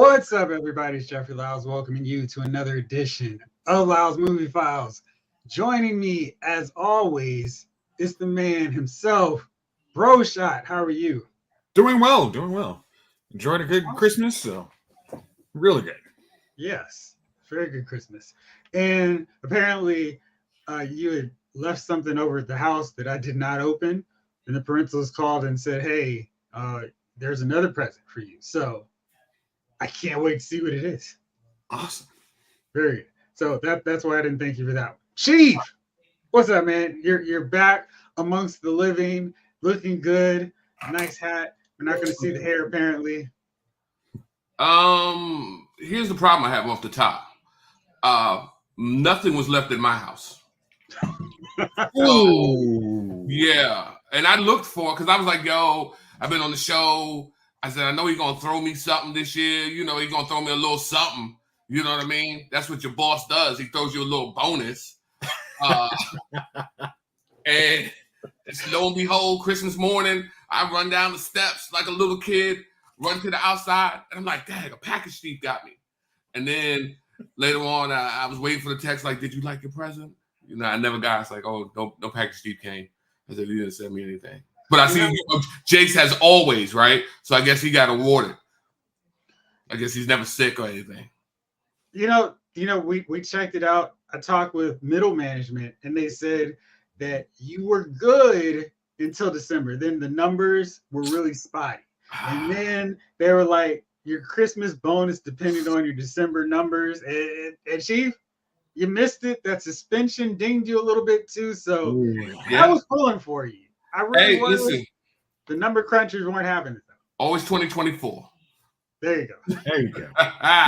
What's up, everybody? It's Jeffrey Lyles welcoming you to another edition of Lyles Movie Files. Joining me, as always, is the man himself, Bro Shot. How are you? Doing well. Enjoyed a good Christmas, so really good. Yes, very good Christmas. And apparently, you had left something over at the house that I did not open, and the parentals called and said, "Hey, there's another present for you." So I can't wait to see what it is. Awesome. Very good. So that's why I didn't thank you for that one. Chief, what's up, man? You're back amongst the living, looking good. Nice hat. We're not going to see the hair apparently. Here's the problem I have off the top. Nothing was left in my house. Ooh. Yeah, and I looked for because I was like, "Yo, I've been on the show." I said, "I know he's gonna throw me something this year. You know, he's gonna throw me a little something. You know what I mean? That's what your boss does. He throws you a little bonus." And lo and behold, Christmas morning, I run down the steps like a little kid, run to the outside, and I'm like, "Dang, a package thief got me." And then later on, I was waiting for the text like, "Did you like your present?" You know, I never got. It's like, "Oh, no package thief came." I said, "You didn't send me anything." But I see Jayce has always, right? So I guess he got awarded. I guess he's never sick or anything. You know, we checked it out. I talked with middle management, and they said that you were good until December. Then the numbers were really spotty, and then they were like, your Christmas bonus depended on your December numbers. And Chief, you missed it. That suspension dinged you a little bit too. So I was pulling for you. I really was. Listen. The number crunchers weren't having it though. Always 2024. There you go. There you go.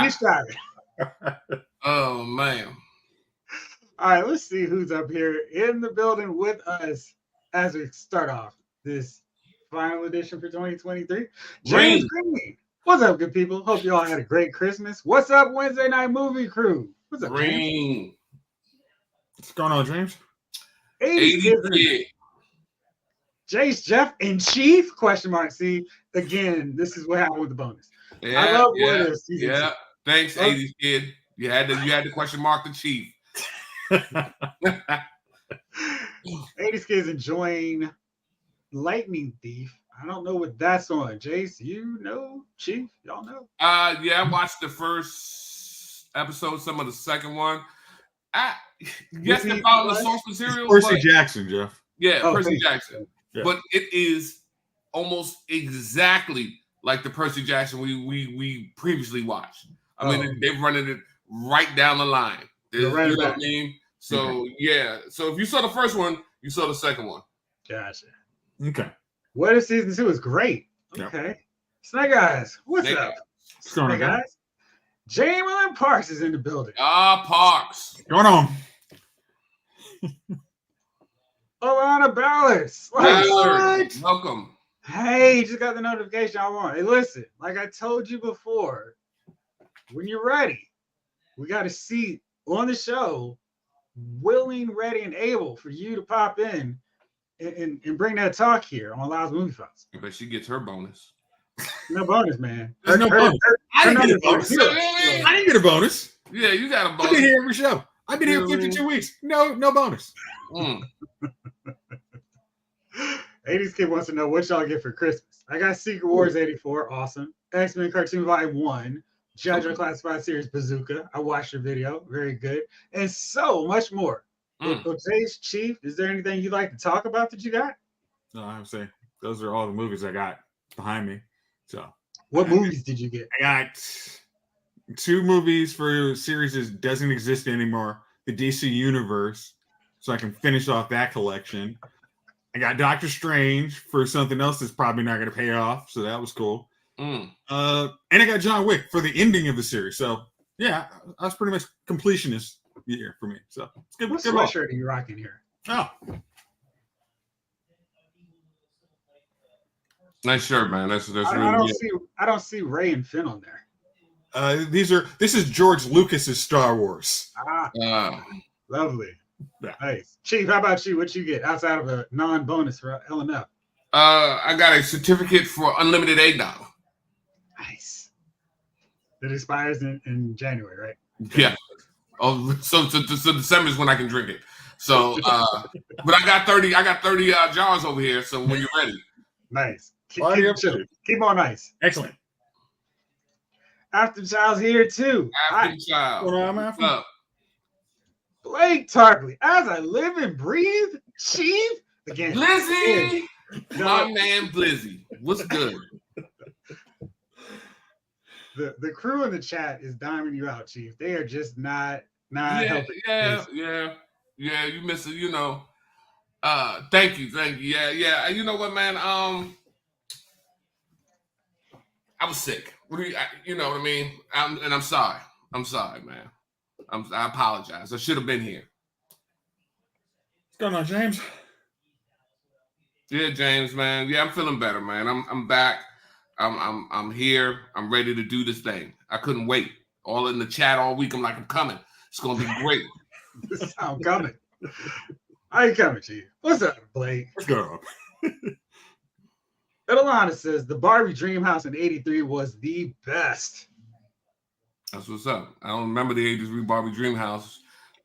You shot it. Oh man. All right, let's see who's up here in the building with us as we start off this final edition for 2023. James Green. What's up, good people? Hope you all had a great Christmas. What's up, Wednesday Night Movie Crew? What's up, James? What's going on, James? 80 Jayce, Jeff, and Chief? Question mark. See, again, this is what happened with the bonus. Yeah, I love what it is. Yeah. Thanks, 80s kid. You had to question mark the Chief. 80s kids enjoying Lightning Thief. I don't know what that's on. Jayce, you know, Chief, y'all know. Yeah, I watched the first episode, some of the second one. Yes, they found the source material. Percy Jackson, Jeff. Yeah, Percy Jackson. Yeah. But it is almost exactly like the Percy Jackson we previously watched. I mean, they're running it right down the line. You know what I mean? So, yeah. So, if you saw the first one, you saw the second one. Gotcha. Okay. What if season 2 is great? Okay. Yep. Snake Eyes, what's up? Snake Eyes. Jamie Parks is in the building. Parks. What's going on? Alana Ballas. Welcome. Hey, just got the notification I want. Hey, listen, like I told you before, when you're ready, we got a seat on the show, willing, ready, and able for you to pop in and bring that talk here on Lyles Movie Files. But she gets her bonus. No bonus, man. There's no bonus. I didn't get a bonus. I didn't get a bonus. Yeah, you got a bonus. I've been here every show. I've been here 52 weeks. No bonus. 80s kid wants to know what y'all get for Christmas. I got Secret Wars 84, awesome. X-Men Cartoon Volume 1, Judge Unclassified Series Bazooka. I watched your video, very good, and so much more. Jayce, Chief, is there anything you'd like to talk about that you got? No, I would say those are all the movies I got behind me. So, what movies did you get? I got 2 movies for a series that doesn't exist anymore, the DC Universe, so I can finish off that collection. I got Doctor Strange for something else that's probably not going to pay off, so that was cool. And I got John Wick for the ending of the series. So, yeah, I was pretty much completionist year for me. So, it's good. What sweatshirt are you rocking here? Oh. Nice shirt, man. That's really I don't see Ray and Finn on there. This is George Lucas's Star Wars. Lovely. Yeah. Nice. Chief, how about you? What you get outside of a non-bonus for LMF? I got a certificate for unlimited eggnog. Nice. It expires in January, right? Yeah. Oh, so December is when I can drink it. So, but I got 30 jars over here. So when you're ready, Nice. Party up. Keep on ice. Excellent. After Child's here too. after child. Well, I'm after. Up. Blake Tarpley, as I live and breathe, Chief again. Blizzy, No, my man Blizzy, what's good? the crew in the chat is diming you out, Chief. They are just not helping. Yeah. You miss it, you know. Thank you. Yeah. You know what, man? I was sick. You know what I mean? I'm sorry. I'm sorry, man. I apologize. I should have been here. What's going on, James? Yeah, James, man. Yeah, I'm feeling better, man. I'm back. I'm here. I'm ready to do this thing. I couldn't wait. All in the chat all week. I'm like, I'm coming. It's gonna be great. I'm coming. I ain't coming, Chief. What's up, Blake? Let's go. Edelana says the Barbie Dream House in '83 was the best. That's what's up. I don't remember the '83 Barbie Dream House,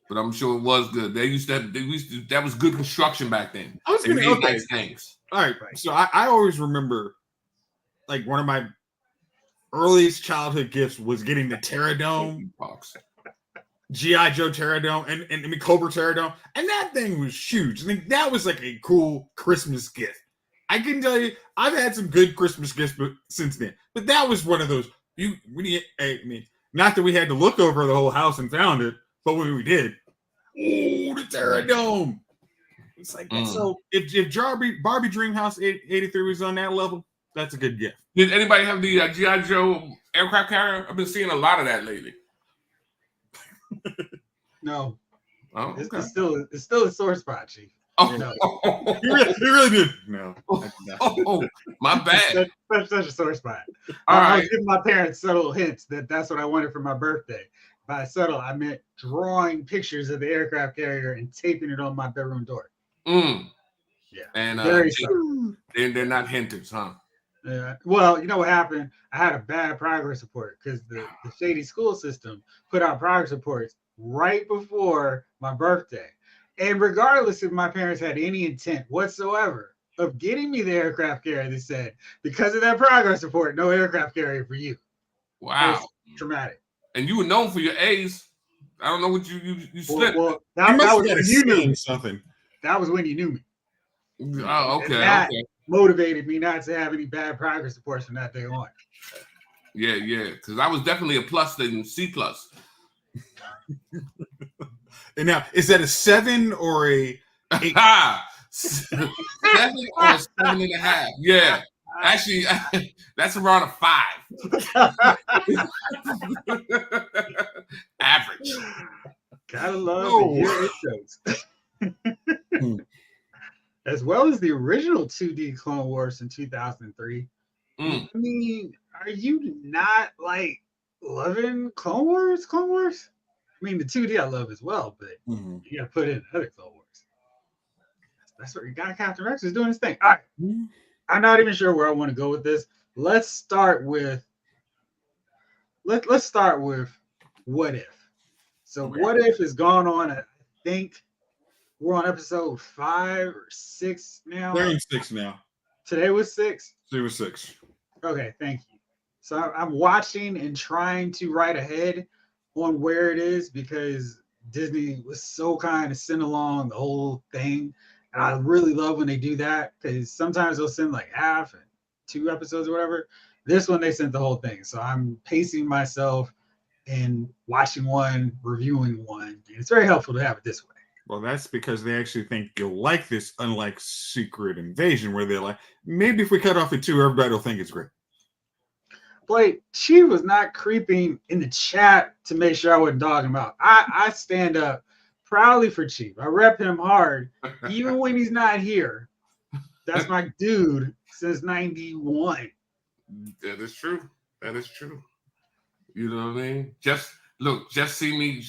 but I'm sure it was good. That was good construction back then. I was They gonna made okay. nice things. All right. So I always remember, like, one of my earliest childhood gifts was getting the Terradome Box. G.I. Joe Terradome and I mean Cobra Terradome, and that thing was huge. I think that was like a cool Christmas gift. I can tell you, I've had some good Christmas gifts since then, but that was one of those. Not that we had to look over the whole house and found it, but when we did, the Terradome. It's like so. If Barbie Dream House 83 was on that level, that's a good gift. Did anybody have the G.I. Joe aircraft carrier? I've been seeing a lot of that lately. No. Oh, okay. It's still a sore spot, Chief. Oh, You know. He really did. No. My bad. Such a sore spot. All I right. was giving my parents subtle hints that's what I wanted for my birthday. By subtle, I meant drawing pictures of the aircraft carrier and taping it on my bedroom door. Yeah. And Very they're not hinters, huh? Well, you know what happened? I had a bad progress report because the shady school system put out progress reports right before my birthday. And regardless if my parents had any intent whatsoever of getting me the aircraft carrier, they said, because of that progress report, no aircraft carrier for you. Wow. Traumatic. And you were known for your A's. I don't know what you slipped. Well, that was when you knew me. Something. That was when you knew me. Oh, And okay. that Okay. motivated me not to have any bad progress reports from that day on. Yeah. Because I was definitely a plus than C+. And now, is that a 7 or a 8? 7 or 7.5. Yeah. Actually, that's around a 5. Average. Gotta love to hear it shows. As well as the original 2D Clone Wars in 2003. I mean, are you not like loving Clone Wars? I mean, the 2D I love as well, but you gotta put in other Clone Wars. That's what you got. Captain Rex is doing his thing. All right. I'm not even sure where I want to go with this. Let's start with what if. So what if is going on? I think we're on episode 5 or 6 now. We're in 6 now. Today was 6. Today was 6. Okay, thank you. So I'm watching and trying to write ahead on where it is because Disney was so kind to send along the whole thing. And I really love when they do that because sometimes they'll send like half and 2 episodes or whatever. This one, they sent the whole thing. So I'm pacing myself and watching one, reviewing one. And it's very helpful to have it this way. Well, that's because they actually think you'll like this, unlike Secret Invasion, where they're like, maybe if we cut off at 2, everybody will think it's great. Blake, she was not creeping in the chat to make sure I wasn't dogging him out. I stand up proudly for Chief. I rep him hard, even when he's not here. That's my dude since 91. That is true. You know what I mean? Just see me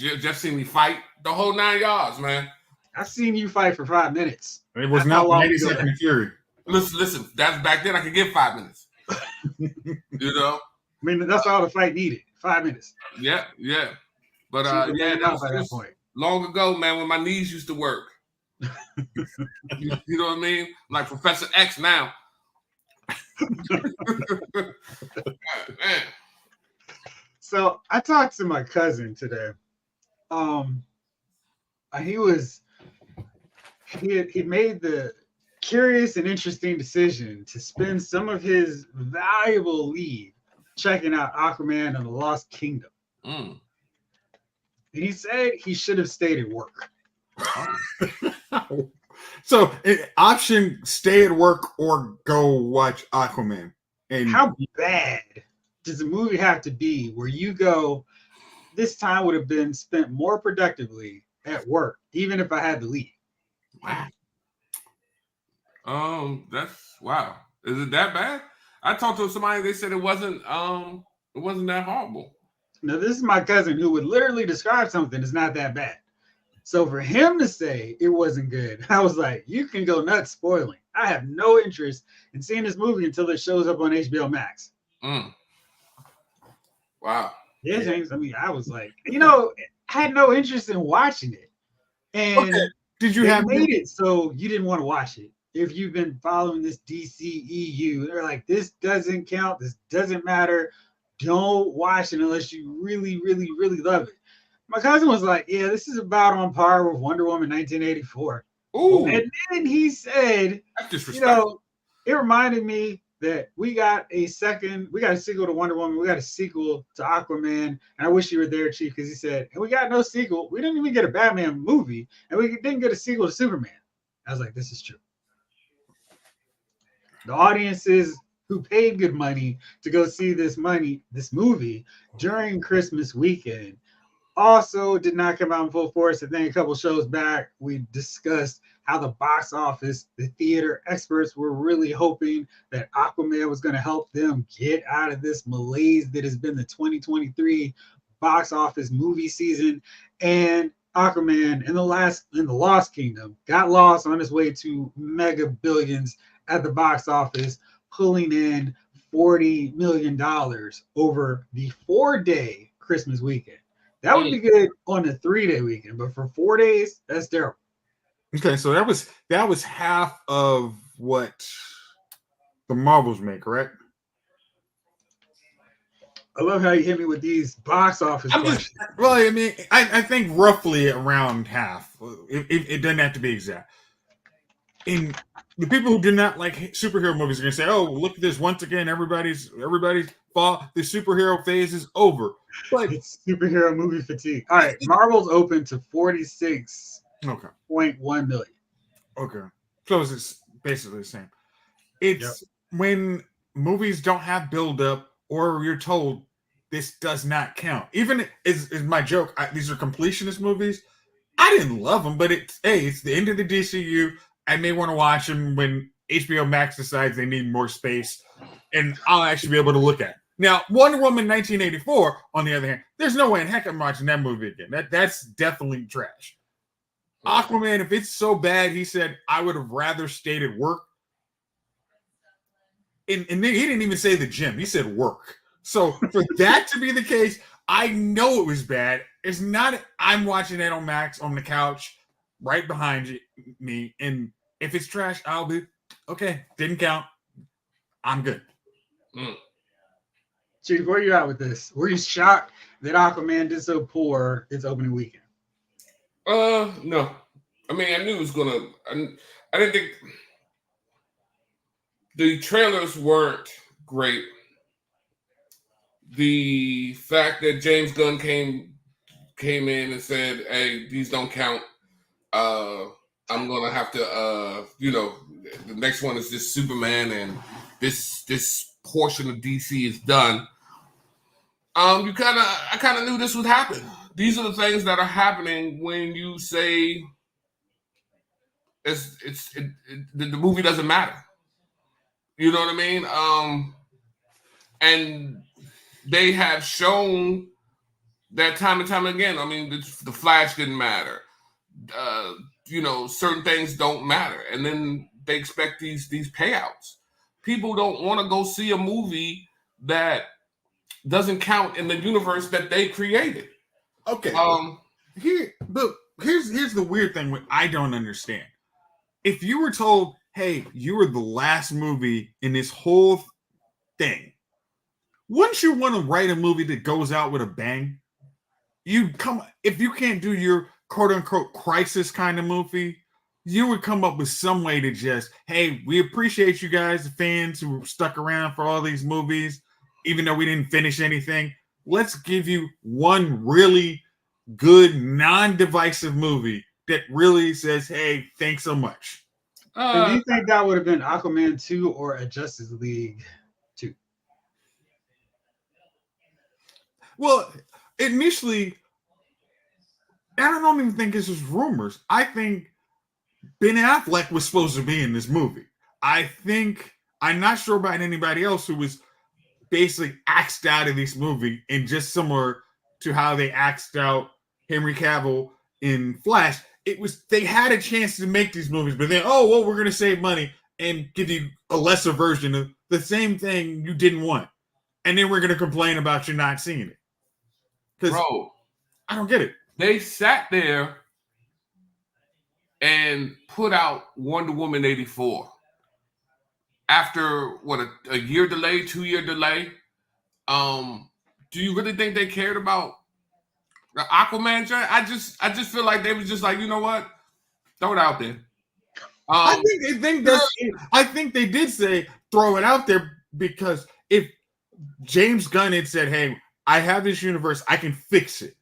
fight the whole 9 yards, man. I've seen you fight for 5 minutes. It was not 92nd Fury. Listen, that's back then I could get 5 minutes. You know? I mean, that's all the fight needed. 5 minutes. Yeah. But She was yeah, burning that out by that was point. long ago, man, when my knees used to work. You know what I mean? Like Professor X now. Man. So I talked to my cousin today. He made the curious and interesting decision to spend some of his valuable leave checking out Aquaman and the Lost Kingdom. Mm. And he said he should have stayed at work. So, option stay at work or go watch Aquaman. And how bad does the movie have to be where you go, this time would have been spent more productively at work, even if I had to leave? Wow. That's wow. Is it that bad? I talked to somebody. They said it wasn't that horrible. Now, this is my cousin who would literally describe something as not that bad. So for him to say it wasn't good, I was like, you can go nuts spoiling. I have no interest in seeing this movie until it shows up on HBO Max. Wow. Yeah, James. I mean, I was like, I had no interest in watching it. And did you have made it so you didn't want to watch it? If you've been following this DCEU, they're like, this doesn't count. This doesn't matter. Don't watch it unless you really, really, really love it. My cousin was like, yeah, this is about on par with Wonder Woman 1984. Ooh. And then he said, that's disrespectful. It reminded me that we got a sequel to Wonder Woman. We got a sequel to Aquaman. And I wish you were there, Chief, because he said, and we got no sequel. We didn't even get a Batman movie. And we didn't get a sequel to Superman. I was like, this is true. The audiences who paid good money to go see this movie during Christmas weekend also did not come out in full force. I think a couple shows back, we discussed how the box office, the theater experts were really hoping that Aquaman was going to help them get out of this malaise that has been the 2023 box office movie season. And Aquaman in the Lost Kingdom got lost on its way to mega billions at the box office, pulling in $40 million over the 4-day Christmas weekend. That would be good on a 3-day weekend, but for 4 days, that's terrible. Okay, so that was half of what the Marvels make, correct? I love how you hit me with these box office questions. I think roughly around half. It doesn't have to be exact. And the people who do not like superhero movies are going to say, "Oh, look at this! Once again, everybody's fall. The superhero phase is over." But it's superhero movie fatigue. All right, Marvel's open to 46.1 million. Okay, so it's basically the same. It's when movies don't have build up, or you're told this does not count. Even is my joke. These are completionist movies. I didn't love them, but it's the end of the DCU. I may want to watch them when HBO Max decides they need more space, and I'll actually be able to look at it. Now, Wonder Woman 1984, on the other hand, there's no way in heck I'm watching that movie again. That's definitely trash. Aquaman, if it's so bad, he said, I would have rather stayed at work. And then he didn't even say the gym. He said work. So for that to be the case, I know it was bad. It's not, I'm watching that on Max on the couch right behind me. And if it's trash, I'll be, okay, didn't count. I'm good. Chief, where are you at with this? Were you shocked that Aquaman did so poor its opening weekend? No. I mean, I knew it was gonna. I didn't think the trailers weren't great. The fact that James Gunn came in and said, "Hey, these don't count. I'm gonna have to, the next one is this Superman, and this portion of DC is done." I kind of knew this would happen. These are the things that are happening when you say the movie doesn't matter. You know what I mean? And they have shown that time and time again. I mean, the Flash didn't matter. Certain things don't matter, and then they expect these payouts. People don't want to go see a movie that doesn't count in the universe that they created. Okay. Here's the weird thing I don't understand. If you were told, hey, you were the last movie in this whole thing, wouldn't you want to write a movie that goes out with a bang? If you can't do your quote unquote crisis kind of movie, you would come up with some way to just, hey, we appreciate you guys, the fans who stuck around for all these movies, even though we didn't finish anything. Let's give you one really good, non-divisive movie that really says, hey, thanks so much. So do you think that would have been Aquaman 2 or a Justice League 2? Well, initially, I don't even think this was rumors. I think Ben Affleck was supposed to be in this movie. I'm not sure about anybody else who was basically axed out of this movie, and just similar to how they axed out Henry Cavill in Flash. They had a chance to make these movies, but then, we're going to save money and give you a lesser version of the same thing you didn't want. And then we're going to complain about you not seeing it. Bro, I don't get it. They sat there and put out Wonder Woman 84 after a year delay, 2-year delay. Do you really think they cared about the Aquaman? I just feel like they was just like, you know what, throw it out there. I think they did say throw it out there, because if James Gunn had said, hey, I have this universe, I can fix it,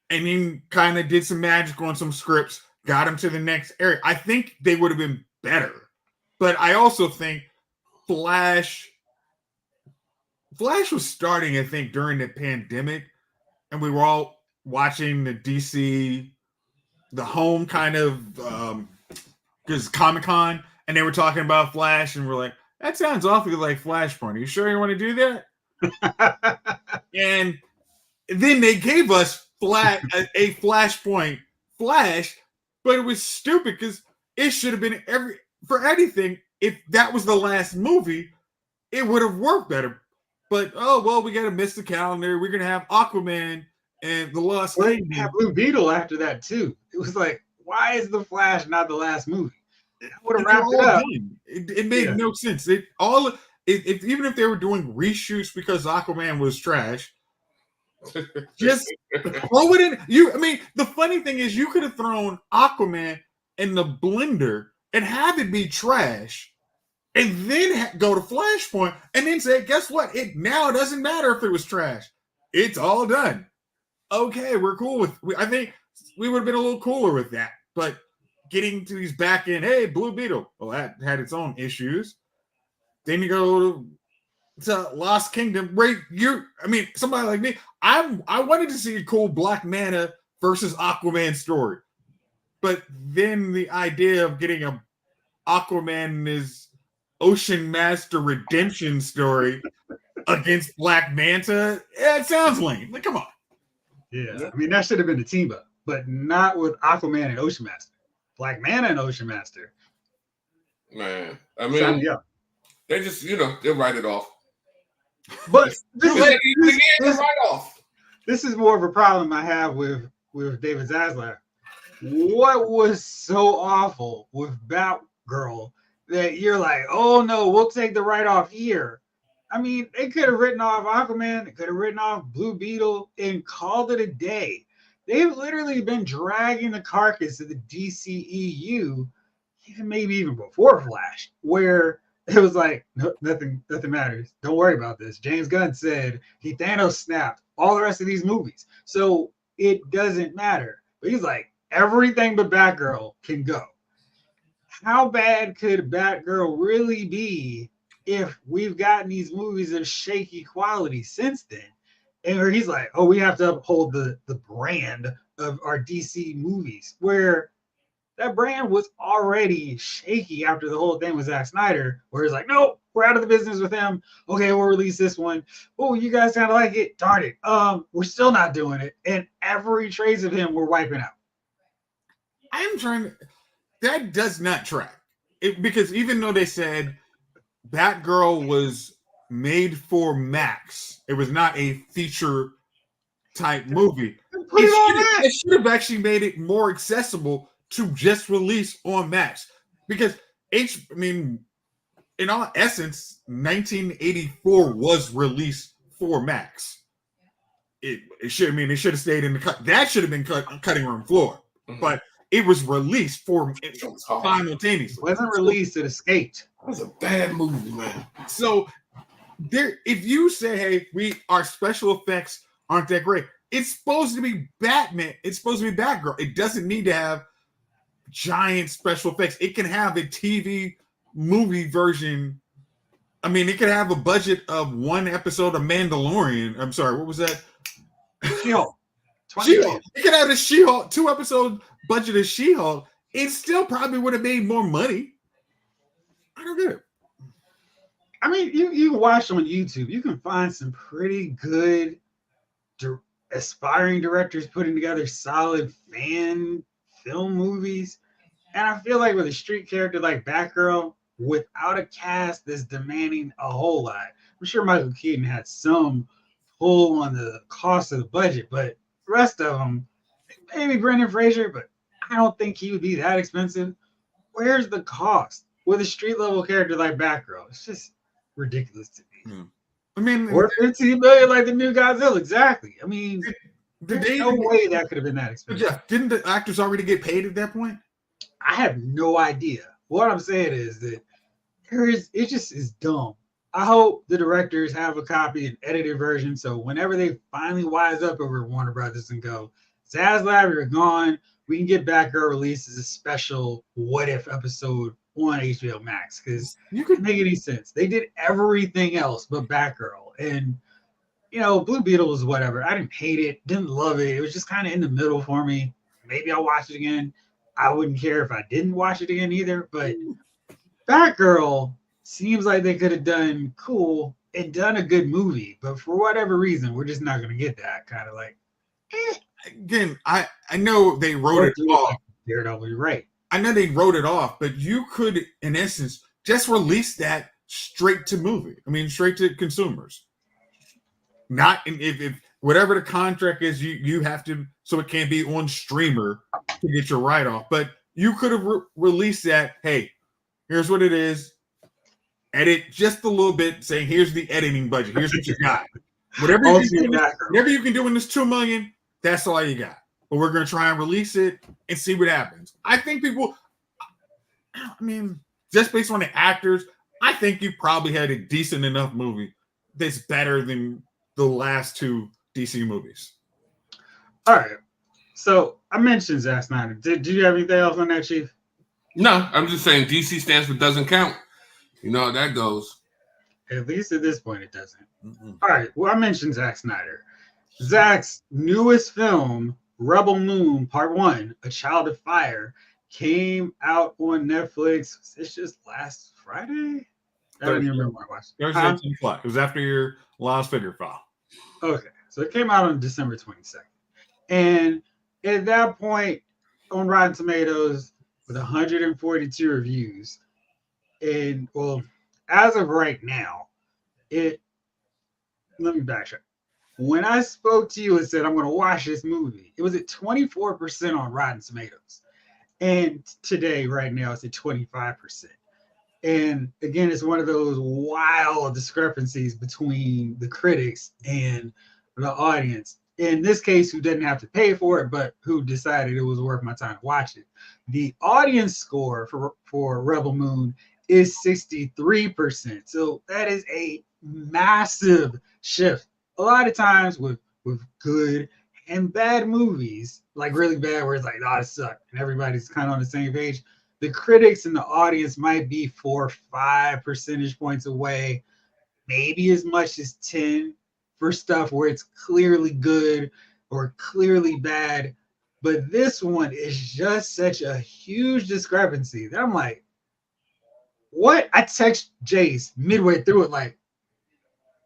and then kind of did some magic on some scripts, got him to the next area, I think they would have been better. But I also think Flash was starting, I think, during the pandemic, and we were all watching the DC, the home kind of, because Comic-Con, and they were talking about Flash, and we're like, that sounds awfully like Flashpoint. Are you sure you want to do that? And then they gave us a Flashpoint Flash, but it was stupid because it should have been for anything. If that was the last movie, it would have worked better. But we got to miss the calendar. We're gonna have Aquaman and the Lost Kingdom. We have Blue Beetle after that too. It was like, why is the Flash not the last movie? I would have wrapped it up. It made no sense. Even if they were doing reshoots because Aquaman was trash, just throw it in. The funny thing is, you could have thrown Aquaman in the blender and have it be trash, and then go to Flashpoint, and then say, guess what? It now doesn't matter if it was trash. It's all done. Okay, we're cool with. I think we would have been a little cooler with that, but getting to these back end, hey, Blue Beetle, well, that had its own issues. Then you go to Lost Kingdom, where somebody like me, I wanted to see a cool Black Manta versus Aquaman story, but then the idea of getting a Aquaman in his Ocean Master redemption story against Black Manta, it sounds lame. Like, come on. Yeah, that should have been a team up, but not with Aquaman and Ocean Master. Black Manta and Ocean Master. Man, they just, they'll write it off. But this is more of a problem I have with David Zaslav. What was so awful with Batgirl that you're like, oh no, we'll take the write-off here? They could have written off Aquaman, they could have written off Blue Beetle and called it a day. They've literally been dragging the carcass of the DCEU, maybe even before Flash, where it was like, no, nothing matters. Don't worry about this. James Gunn said he Thanos snapped all the rest of these movies, so it doesn't matter. But he's like, everything but Batgirl can go. How bad could Batgirl really be if we've gotten these movies of shaky quality since then? And where he's like, we have to uphold the brand of our DC movies, where that brand was already shaky after the whole thing with Zack Snyder, where he's like, no, we're out of the business with him. Okay, we'll release this one. Oh, you guys kind of like it? Darn it. We're still not doing it. And every trace of him we're wiping out. That does not track. Because even though they said Batgirl was made for Max. It was not a feature type movie. Put it on that. It should have actually made it more accessible to just release on Max. Because in all essence, 1984 was released for Max. It should have stayed in the cut. That should have been cutting room floor. Mhm. But it was released for simultaneously. Wasn't released, it escaped. That was a bad movie, man. So if you say, hey, our special effects aren't that great, it's supposed to be Batman. It's supposed to be Batgirl. It doesn't need to have giant special effects. It can have a TV movie version. I mean, it could have a budget of one episode of Mandalorian. I'm sorry, what was that? She-Hulk. She-Hulk. It could have a She-Hulk 2-episode budget of She-Hulk. It still probably would have made more money. I don't get it. I mean, you watch on YouTube, you can find some pretty good aspiring directors putting together solid fan film movies. And I feel like with a street character like Batgirl, without a cast that's demanding a whole lot, I'm sure Michael Keaton had some pull on the cost of the budget, but the rest of them, maybe Brendan Fraser, but I don't think he would be that expensive. Where's the cost with a street level character like Batgirl? It's just ridiculous to me. I mean, or 15 million like the new Godzilla. Exactly. I mean, there's no way that could have been that expensive. Jeff, didn't the actors already get paid at that point? I have no idea. What I'm saying is that it just is dumb. I hope the directors have a copy, an edited version, so whenever they finally wise up over Warner Brothers and go, Zaslav, you're gone, we can get Batgirl released as a special What If episode on HBO Max, because you could make any sense. They did everything else but Batgirl, and Blue Beetle was whatever. I didn't hate it, didn't love it. It was just kind of in the middle for me. Maybe I'll watch it again. I wouldn't care if I didn't watch it again either, but Batgirl seems like they could have done cool and done a good movie, but for whatever reason, we're just not going to get that kind of like. Again, I know they wrote it off. Daredevil, you're right. I know they wrote it off, but you could, in essence, just release that straight to movie. I mean, straight to consumers. Not if whatever the contract is, you have to, so it can't be on streamer to get your write off. But you could have released that. Hey, here's what it is. Edit just a little bit. Say, here's the editing budget. Here's what you got. Whatever you can do in this $2 million, that's all you got. But we're gonna try and release it and see what happens. I think people. I mean, just based on the actors, I think you probably had a decent enough movie that's better than the last two DC movies. All right. So I mentioned Zack Snyder. Did you have anything else on that, Chief? No, I'm just saying DC stands for doesn't count. You know how that goes. At least at this point, it doesn't. All right. Well, I mentioned Zack Snyder. Zack's newest film, Rebel Moon Part 1, A Child of Fire, came out on Netflix. It's just last Friday? I don't even remember when I watched it. Thursday, 10 o'clock. It was after your last figure file. Okay. So it came out on December 22nd. And at that point, on Rotten Tomatoes, with 142 reviews, and well, as of right now, let me backtrack. When I spoke to you and said I'm going to watch this movie, it was at 24% on Rotten Tomatoes. And today, right now, it's at 25%. And again, it's one of those wild discrepancies between the critics and the audience. In this case, who didn't have to pay for it, but who decided it was worth my time to watch it. The audience score for Rebel Moon is 63%. So that is a massive shift. A lot of times with good and bad movies, like really bad, where it's like, oh, it sucked, and everybody's kind of on the same page, the critics and the audience might be 4 or 5 percentage points away, maybe as much as 10 for stuff where it's clearly good or clearly bad. But this one is just such a huge discrepancy that I'm like, what? I text Jayce midway through it like,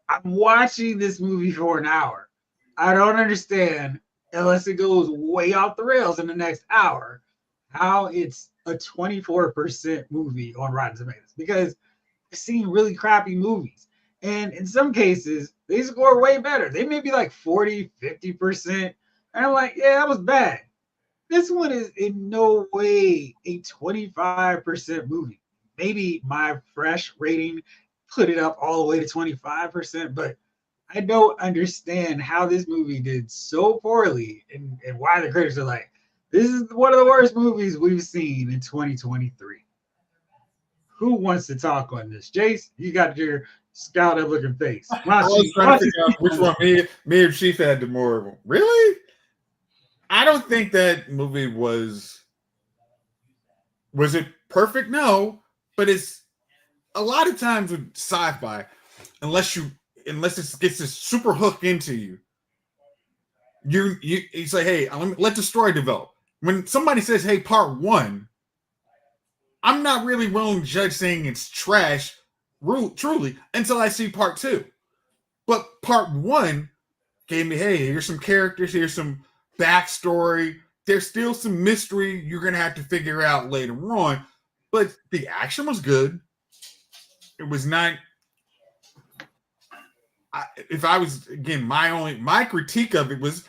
I'm watching this movie for an hour. I don't understand, unless it goes way off the rails in the next hour, how it's a 24% movie on Rotten Tomatoes. Because I've seen really crappy movies. And in some cases, they score way better. They may be like 40, 50%. And I'm like, yeah, that was bad. This one is in no way a 25% movie. Maybe my fresh rating put it up all the way to 25%, but I don't understand how this movie did so poorly and why the critics are like, this is one of the worst movies we've seen in 2023. Who wants to talk on this? Jayce, you got your scowled looking face. I was trying to figure out which one me or Chief had the more. Really? I don't think that movie was it perfect? No, but it's a lot of times with sci-fi, unless it gets this super hook into you, you say, hey, let the story develop. When somebody says, hey, part one, I'm not really willing to judge saying it's trash, truly, until I see part two. But part one gave me, hey, here's some characters, here's some backstory. There's still some mystery you're going to have to figure out later on. But the action was good. It was not. If I was, again, my critique of it was,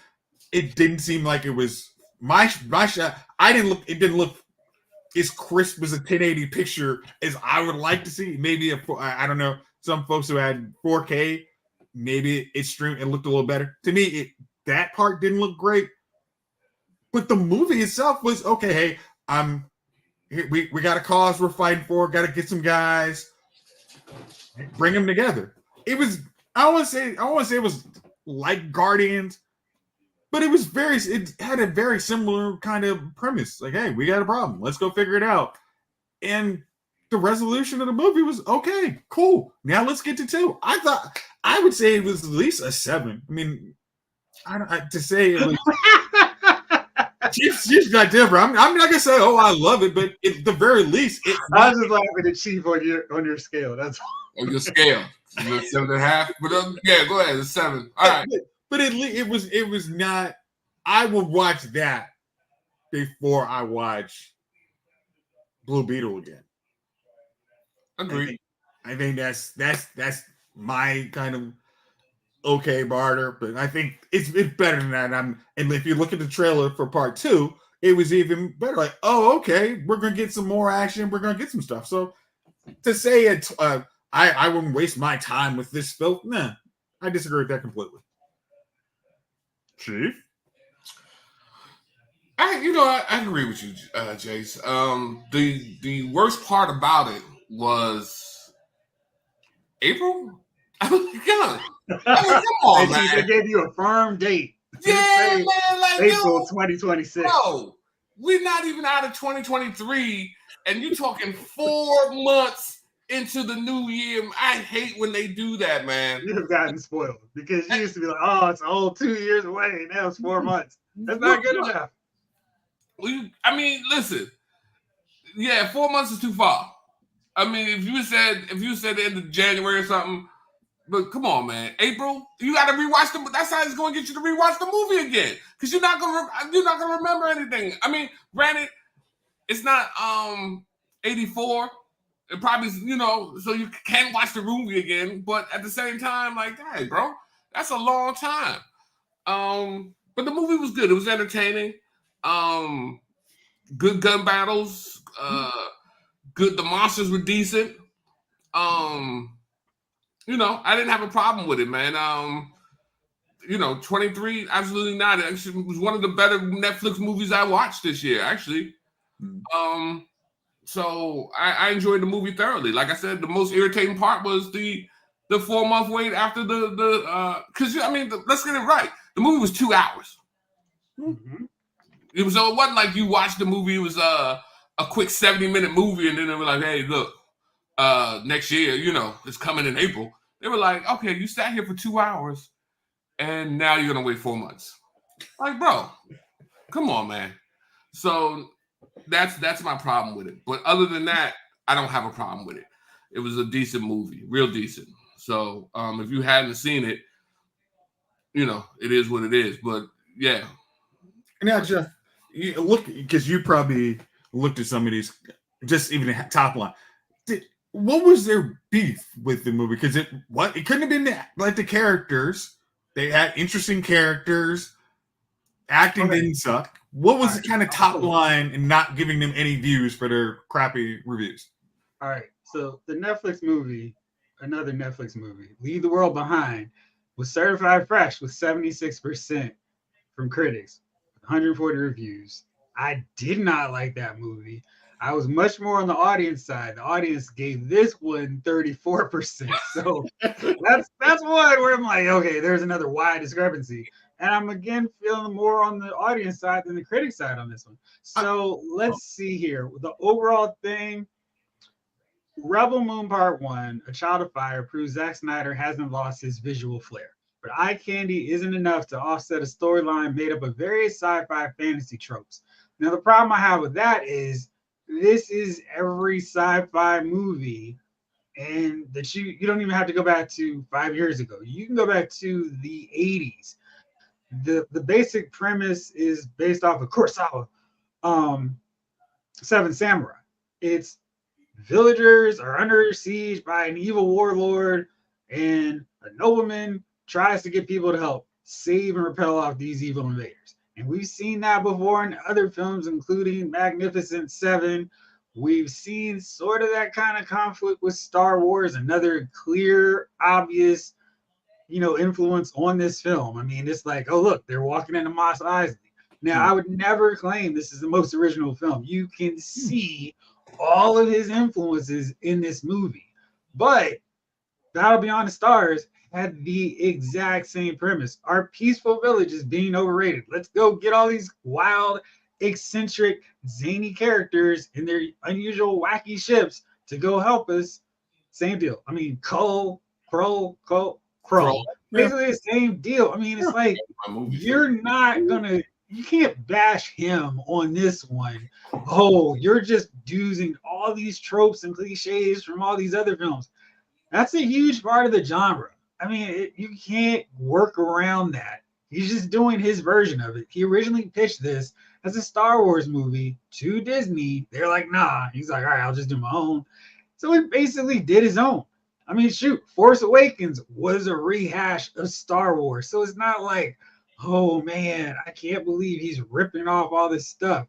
it didn't seem like it was my shot. It didn't look as crisp as a 1080 picture as I would like to see. Maybe I don't know, some folks who had 4K, maybe it looked a little better. To me, that part didn't look great, but the movie itself was okay. Hey, we got a cause we're fighting for. Got to get some guys, bring them together. It was. I want to say it was like Guardians, but it had a very similar kind of premise. Like, hey, we got a problem. Let's go figure it out. And the resolution of the movie was okay, cool. Now let's get to 2. I would say it was at least a 7. I mean, to say it was. Chief's got different. I'm not gonna say, oh, I love it, but at the very least, I was just laughing at Chief on your scale. That's on your scale. 7.5, but yeah, go ahead. It's 7. All right, but it was not. I would watch that before I watch Blue Beetle again. Agreed. I think that's my kind of okay barter, but I think it's better than that. And if you look at the trailer for part 2, it was even better. Like, oh, okay, we're gonna get some more action. We're gonna get some stuff. So to say it, I wouldn't waste my time with this filth. Nah, I disagree with that completely. Chief, I agree with you, Jayce. The worst part about it was April. I was like, God. Come on, man. They gave you a firm date. Yeah, man. Like, April 2026. Bro, we're not even out of 2023, and you're talking 4 months into the new year. I hate when they do that, man. You have gotten spoiled because you used to be like, oh, it's all 2 years away. Now it's 4 months. That's not good enough. I mean, listen. Yeah, 4 months is too far. I mean, if you said the end of January or something. But come on, man, April, you got to rewatch the. That's how it's going to get you to rewatch the movie again, because you're not gonna remember anything. I mean, granted, it's not 84. It probably so you can't watch the movie again. But at the same time, like, hey, bro, that's a long time. But the movie was good. It was entertaining. Good gun battles. Good. The monsters were decent. I didn't have a problem with it, man. 23, absolutely not. It actually was one of the better Netflix movies I watched this year, actually. So I enjoyed the movie thoroughly. Like I said, the most irritating part was the 4-month wait after because let's get it right. The movie was 2 hours. Mm-hmm. It wasn't like you watched the movie. It was a quick 70-minute movie, and then they were like, hey, look, next year, it's coming in April. They were like, okay, you sat here for 2 hours, and now you're gonna wait 4 months. Like, bro, come on, man. So that's my problem with it. But other than that, I don't have a problem with it. It was a decent movie, real decent. So if you hadn't seen it, it is what it is. But yeah. Now, Jeff, you look, because you probably looked at some of these, just even the top line. what was their beef with the movie? Because it couldn't have been like the characters. They had interesting characters. Acting didn't suck. What was the kind of top line in not giving them any views for their crappy reviews? All right. So the Netflix movie, another Netflix movie, Leave the World Behind, was certified fresh with 76% from critics, 140 reviews. I did not like that movie. I was much more on the audience side. The audience gave this one 34%. So that's one where I'm like, okay, there's another wide discrepancy. And I'm again feeling more on the audience side than the critic side on this one. So let's see here. The overall thing, Rebel Moon Part 1, A Child of Fire, proves Zack Snyder hasn't lost his visual flair. But eye candy isn't enough to offset a storyline made up of various sci-fi fantasy tropes. Now, the problem I have with that is this is every sci-fi movie, and that you don't even have to go back to 5 years ago. You can go back to the 80s. The basic premise is based off of Kurosawa, Seven Samurai. It's villagers are under siege by an evil warlord, and a nobleman tries to get people to help save and repel off these evil invaders. And we've seen that before in other films, including Magnificent Seven. We've seen sort of that kind of conflict with Star Wars, another clear, obvious, influence on this film. I mean, it's like, oh, look, they're walking into Mos Eisley. Now, I would never claim this is the most original film. You can see all of his influences in this movie. But Battle Beyond the Stars had the exact same premise. Our peaceful village is being overrated. Let's go get all these wild, eccentric, zany characters in their unusual, wacky ships to go help us. Same deal. I mean, Crow. Basically the same deal. I mean, it's like you can't bash him on this one. Oh, you're just using all these tropes and cliches from all these other films. That's a huge part of the genre. I mean, you can't work around that. He's just doing his version of it. He originally pitched this as a Star Wars movie to Disney. They're like, nah. He's like, all right, I'll just do my own. So he basically did his own. I mean, shoot, Force Awakens was a rehash of Star Wars. So it's not like, oh man, I can't believe he's ripping off all this stuff.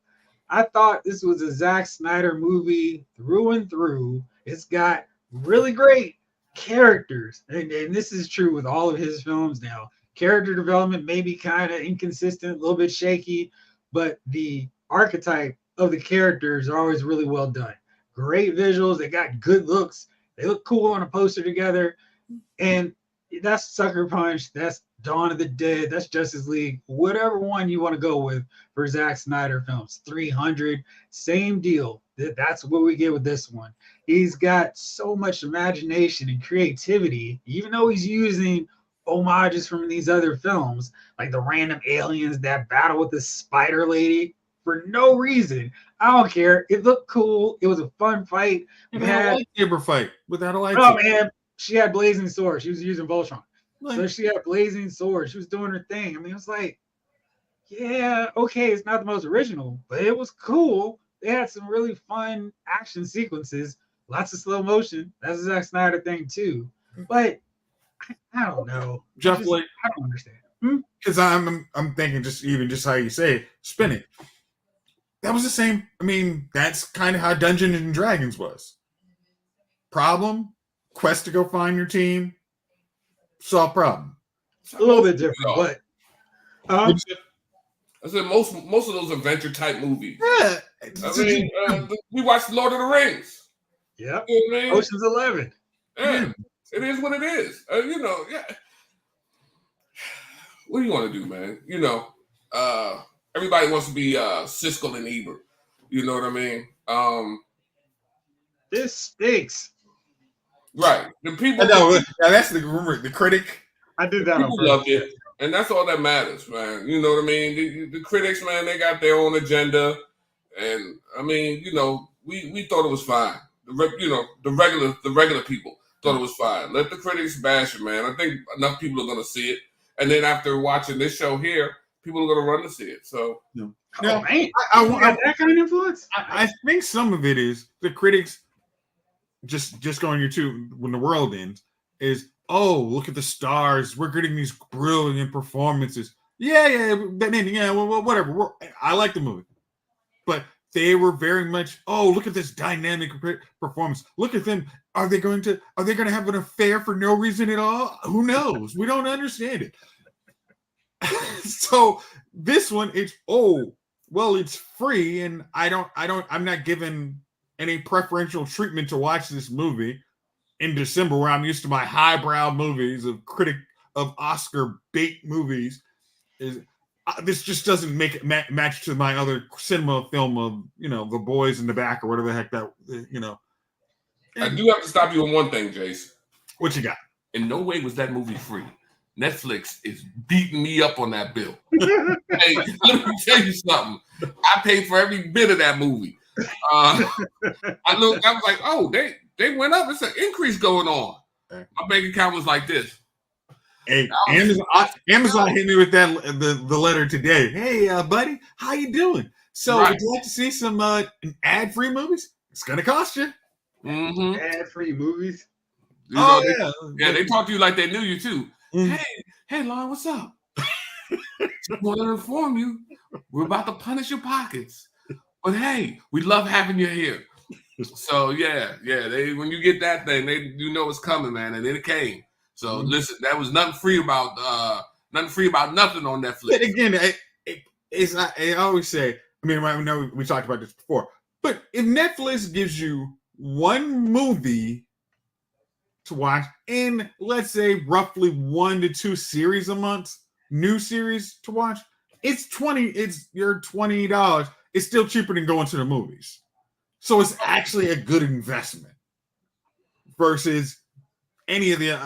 I thought this was a Zack Snyder movie through and through. It's got really great characters. And this is true with all of his films now. Character development may be kind of inconsistent, a little bit shaky, but the archetype of the characters are always really well done. Great visuals. They got good looks. They look cool on a poster together. And that's Sucker Punch. That's Dawn of the Dead. That's Justice League. Whatever one you want to go with for Zack Snyder films. 300. Same deal. That's what we get with this one. He's got so much imagination and creativity, even though he's using homages from these other films, like the random aliens that battle with the spider lady for no reason. I don't care. It looked cool. It was a fun fight. We had a lightsaber fight without a lightsaber. Oh man, she had blazing sword. She was using Voltron. So she had blazing sword. She was doing her thing. I mean, it was like, yeah, okay, it's not the most original, but it was cool. They had some really fun action sequences, lots of slow motion. That's a Zack Snyder thing too. But I don't know. I don't understand. Because I'm thinking just how you say it, spin it. That was the same. I mean, that's kind of how Dungeons and Dragons was. Problem, quest to go find your team, solve problem. It's a little bit different, but I said most of those adventure type movies. Yeah, I mean, we watched Lord of the Rings. Yeah, you know what I mean? Ocean's 11. Yeah, it is what it is. Yeah. What do you want to do, man? Everybody wants to be Siskel and Ebert. You know what I mean? This stinks. Right. The people. No, that's the rumor. The critic. I did that. People loved it, and that's all that matters, man. You know what I mean? The critics, man, they got their own agenda, and I mean, we thought it was fine. The regular people thought it was fine. Let the critics bash it, man. I think enough people are going to see it, and then after watching this show here, people are going to run to see it. So, man, I want that kind of influence. I think some of it is the critics just going into when the world ends is, oh, look at the stars. We're getting these brilliant performances. Yeah, well, whatever. I like the movie, but they were very much, oh, look at this dynamic performance. Look at them. Are they going to have an affair for no reason at all? Who knows? We don't understand it. So this one, it's it's free, and I'm not given any preferential treatment to watch this movie in December, where I'm used to my highbrow movies of Oscar bait movies. This just doesn't make it match to my other cinema film of The Boys in the Back or whatever the heck that. I do have to stop you on one thing, Jayce. What you got? In no way was that movie free. Netflix is beating me up on that bill. Hey, let me tell you something. I paid for every bit of that movie. I was like, oh, they went up. It's an increase going on. My bank account was like this. Hey, Amazon hit me with the letter today. Hey, buddy, how you doing? So, would you like to see some ad-free movies? It's gonna cost you. Mm-hmm. Ad-free movies. They talk to you like they knew you too. Mm-hmm. Hey, Lauren, what's up? Just want to inform you, we're about to punish your pockets. But hey, we love having you here. So yeah. When you get that thing, you know it's coming, man, and it came. So listen, that was nothing free about nothing on Netflix. But again, it's not. I always say. I mean, I know we talked about this before, but if Netflix gives you one movie to watch in, let's say, roughly 1 to 2 series a month, new series to watch, it's your $20. It's still cheaper than going to the movies. So it's actually a good investment versus any of the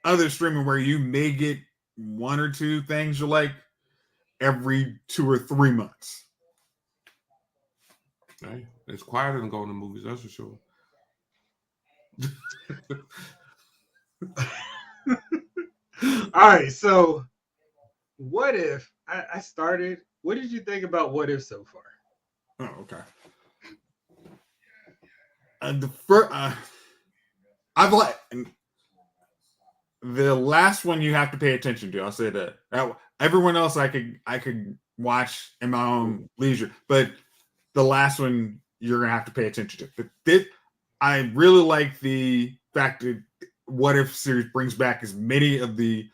other streaming where you may get 1 or 2 things you like every 2 or 3 months. Hey, it's quieter than going to movies, that's for sure. All right, so what if I started? What did you think about What If so far? Oh, okay. I've like the last one you have to pay attention to. I'll say that. Everyone else I could watch in my own leisure, but the last one you're gonna have to pay attention to. I really like the fact that What If series brings back as many of the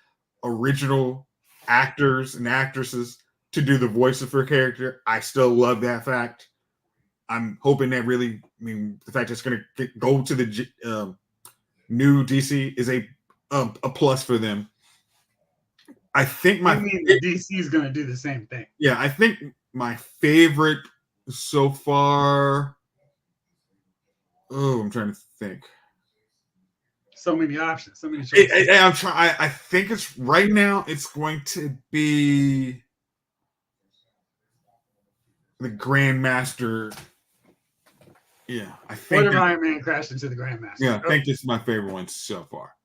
original actors and actresses to do the voice of her character. I still love that fact. I'm hoping that the fact it's going to go to the new DC is a plus for them. I think DC is going to do the same thing. Yeah, I think my favorite so far. Oh, I'm trying to think. So many options, so many choices. I'm trying. I think it's right now. It's going to be the Grandmaster. Yeah, I think. What if Iron Man crashed into the Grandmaster? Yeah, I think it's my favorite one so far.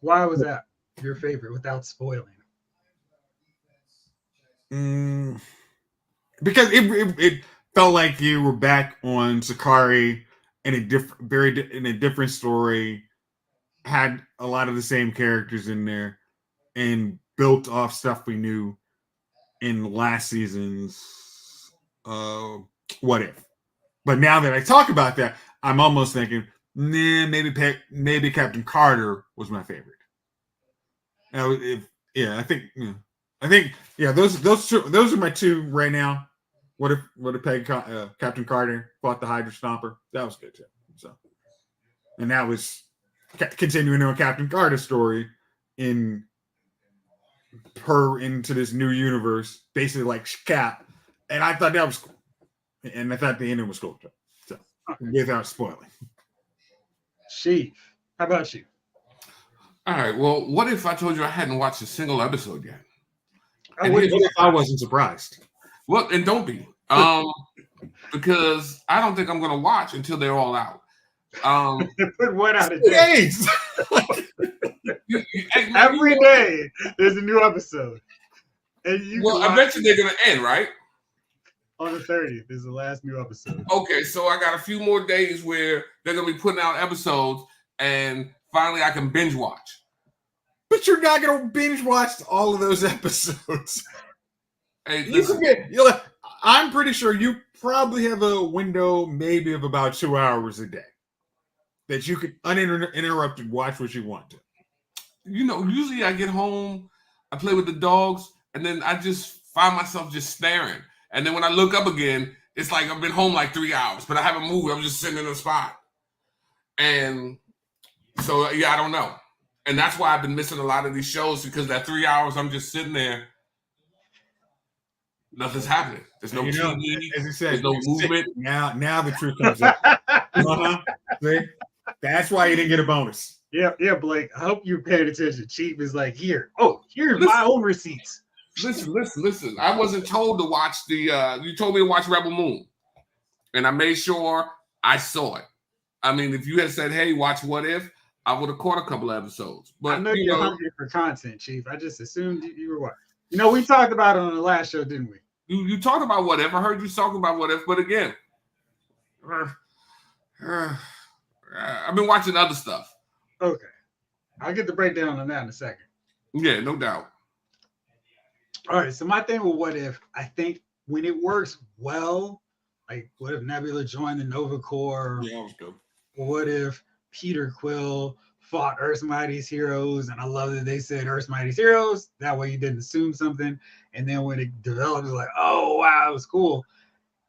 Why was that your favorite without spoiling? Because it felt like you were back on Sakari in a different story, had a lot of the same characters in there, and built off stuff we knew in last season's What If. But now that I talk about that, I'm almost thinking, maybe Captain Carter was my favorite. I think those are my two right now. What if Captain Carter fought the Hydra Stomper? That was good too. So, and that was continuing on Captain Carter's story into this new universe, basically like Cap, and I thought that was cool. And I thought the ending was cool too. So, without spoiling. Sheev, how about you? All right. Well, what if I told you I hadn't watched a single episode yet? What if I wasn't surprised? Well, and don't be. Because I don't think I'm going to watch until they're all out. Put one out a day. Every day there's a new episode. And I bet you they're going to end, right? On the 30th is the last new episode. Okay, so I got a few more days where they're gonna be putting out episodes, and finally I can binge watch. But you're not gonna binge watch all of those episodes. Hey, You listen, can I'm pretty sure you probably have a window maybe of about 2 hours a day that you can uninterrupted watch what you want to. usually I get home, I play with the dogs, and then I just find myself just staring. And then when I look up again, it's like I've been home like 3 hours, but I haven't moved. I'm just sitting in a spot. And so, yeah, I don't know. And that's why I've been missing a lot of these shows, because that 3 hours I'm just sitting there, nothing's happening. There's no TV, as you said, there's no movement. Now the truth comes out. See? That's why you didn't get a bonus. Yeah, Blake. I hope you're paying attention. Chief is like, here's my own receipts. Listen. I wasn't told to watch you told me to watch Rebel Moon. And I made sure I saw it. I mean, if you had said, hey, watch What If, I would have caught a couple of episodes. But I know you're hungry for content, Chief. I just assumed you were what? We talked about it on the last show, didn't we? You talked about What If. I heard you talking about What If, but again, I've been watching other stuff. Okay. I'll get the breakdown on that in a second. Yeah, no doubt. All right, so my thing with What If, I think when it works well, like what if Nebula joined the Nova Corps? Yeah, that was good. What if Peter Quill fought Earth's Mightiest Heroes? And I love that they said Earth's Mightiest Heroes. That way you didn't assume something. And then when it developed, it was like, oh, wow, it was cool.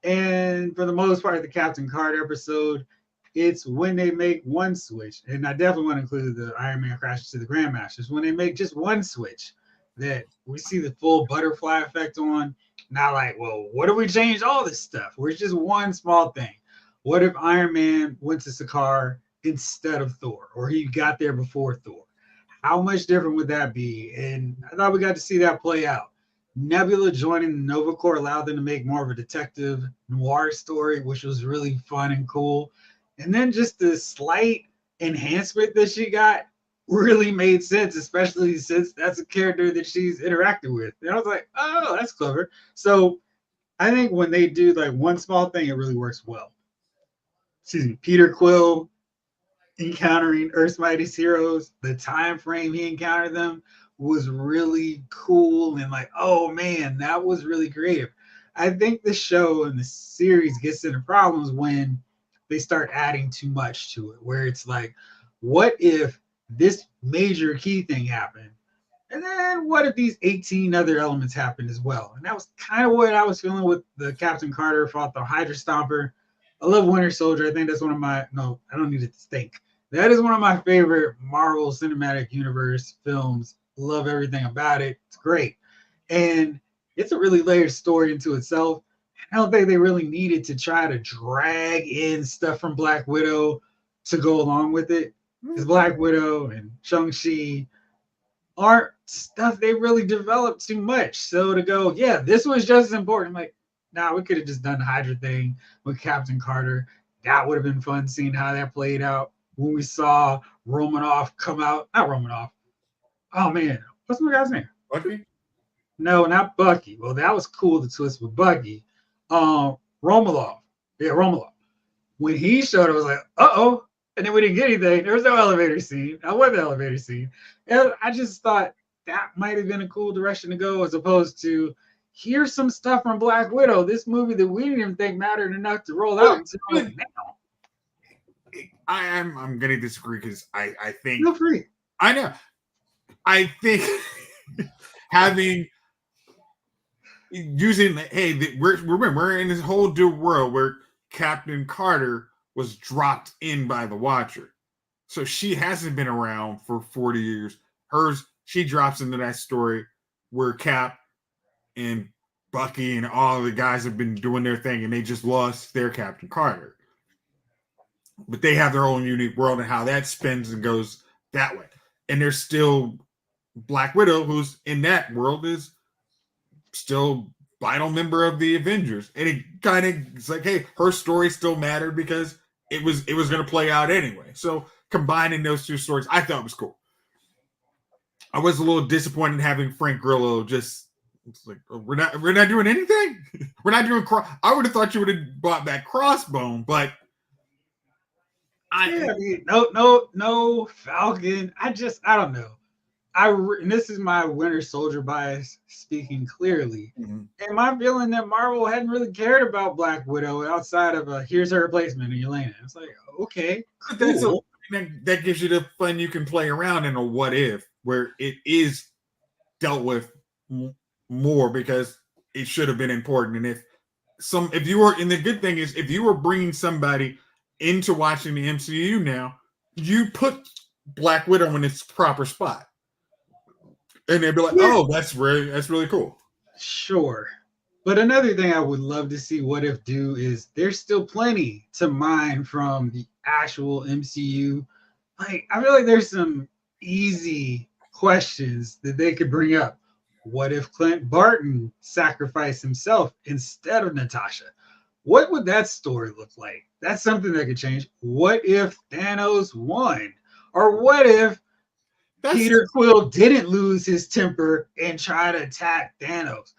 And for the most part, the Captain Carter episode, it's when they make one switch. And I definitely want to include the Iron Man crashes to the Grandmasters. When they make just one switch that we see the full butterfly effect on. Not like, well, what if we change all this stuff? Where it's just one small thing. What if Iron Man went to Sakaar instead of Thor, or he got there before Thor? How much different would that be? And I thought we got to see that play out. Nebula joining the Nova Corps allowed them to make more of a detective noir story, which was really fun and cool. And then just the slight enhancement that she got really made sense, especially since that's a character that she's interacted with. And I was like, oh, that's clever. So I think when they do like one small thing, it really works well. Excuse me, Peter Quill encountering Earth's Mightiest Heroes, the time frame he encountered them was really cool. And like, oh man, that was really creative. I think the show and the series gets into problems when they start adding too much to it, where it's like, what if this major key thing happened? And then what if these 18 other elements happened as well? And that was kind of what I was feeling with the Captain Carter fought the Hydra Stomper. I love Winter Soldier. I think that's one of my, no, I don't need to think. That is one of my favorite Marvel Cinematic Universe films. Love everything about it. It's great. And it's a really layered story into itself. I don't think they really needed to try to drag in stuff from Black Widow to go along with it. Because Black Widow and Shang-Chi aren't stuff they really developed too much. So to go, yeah, this was just as important. I'm like, nah, we could have just done the Hydra thing with Captain Carter. That would have been fun seeing how that played out. When we saw Romanoff come out, not Romanoff. Oh man, what's my guy's name? Bucky? No, not Bucky. Well, that was cool, the twist with Bucky. Romanov. Yeah, Romanov. When he showed, I was like, uh-oh. And then we didn't get anything. There was no elevator scene. I want the elevator scene. And I just thought that might have been a cool direction to go, as opposed to here's some stuff from Black Widow, this movie that we didn't even think mattered enough to roll out until now. I'm gonna disagree because I think Feel free. I know. I think we're in this whole new world where Captain Carter was dropped in by the Watcher. So she hasn't been around for 40 years. She drops into that story where Cap and Bucky and all the guys have been doing their thing and they just lost their Captain Carter. But they have their own unique world and how that spins and goes that way. And there's still Black Widow, who's in that world, is still vital member of the Avengers. And it kind of, it's like, hey, her story still mattered because it was going to play out anyway. So combining those two stories, I thought was cool. I was a little disappointed in having Frank Grillo just It's like we're not doing anything. We're not doing. I would have thought you would have bought that crossbone, but I mean, no Falcon. I don't know. And this is my Winter Soldier bias speaking clearly. Mm-hmm. And my feeling that Marvel hadn't really cared about Black Widow outside of here's her replacement in Yelena. It's like, okay, cool. That gives you the fun you can play around in a what if where it is dealt with more because it should have been important. And if you were, and the good thing is if you were bringing somebody into watching the MCU now, you put Black Widow in its proper spot. And they'd be like, oh, that's really cool. Sure. But another thing I would love to see What If do is there's still plenty to mine from the actual MCU. Like, I feel like there's some easy questions that they could bring up. What if Clint Barton sacrificed himself instead of Natasha? What would that story look like? That's something that could change. What if Thanos won? Or what if Peter Quill didn't lose his temper and try to attack Thanos?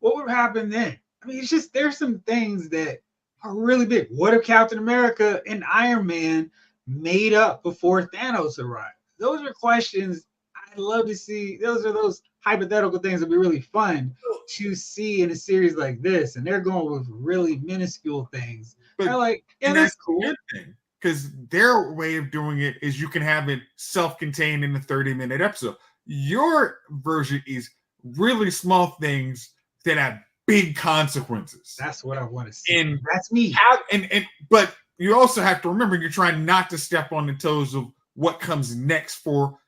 What would happen then? I mean, it's just there's some things that are really big. What if Captain America and Iron Man made up before Thanos arrived? Those are questions I'd love to see. Those are those hypothetical things that'd be really fun to see in a series like this. And they're going with really minuscule things. They're like, yeah, that's cool. Because their way of doing it is you can have it self-contained in a 30-minute episode. Your version is really small things that have big consequences. That's what I want to see. And that's me. But you also have to remember you're trying not to step on the toes of what comes next for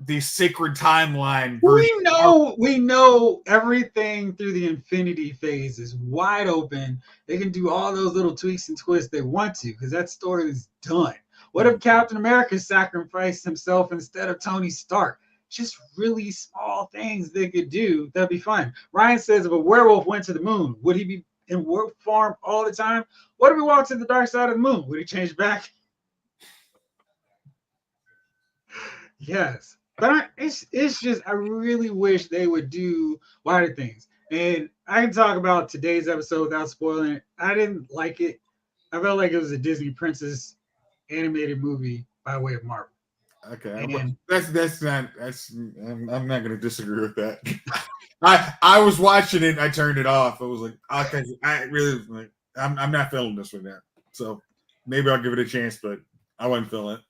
the sacred timeline version. We know everything through the Infinity phase is wide open. They can do all those little tweaks and twists they want to because that story is done. What if Captain America sacrificed himself instead of Tony Stark? Just really small things they could do. That'd be fun. Ryan says if a werewolf went to the moon, would he be in wolf form all the time? What if he walked to the dark side of the moon? Would he change back? Yes. But it's just, I really wish they would do wider things. And I can talk about today's episode without spoiling it. I didn't like it. I felt like it was a Disney princess animated movie by way of Marvel. Okay. And I'm not going to disagree with that. I was watching it and I turned it off. I was like, okay, I'm not feeling this one now. So maybe I'll give it a chance, but I wasn't feeling it.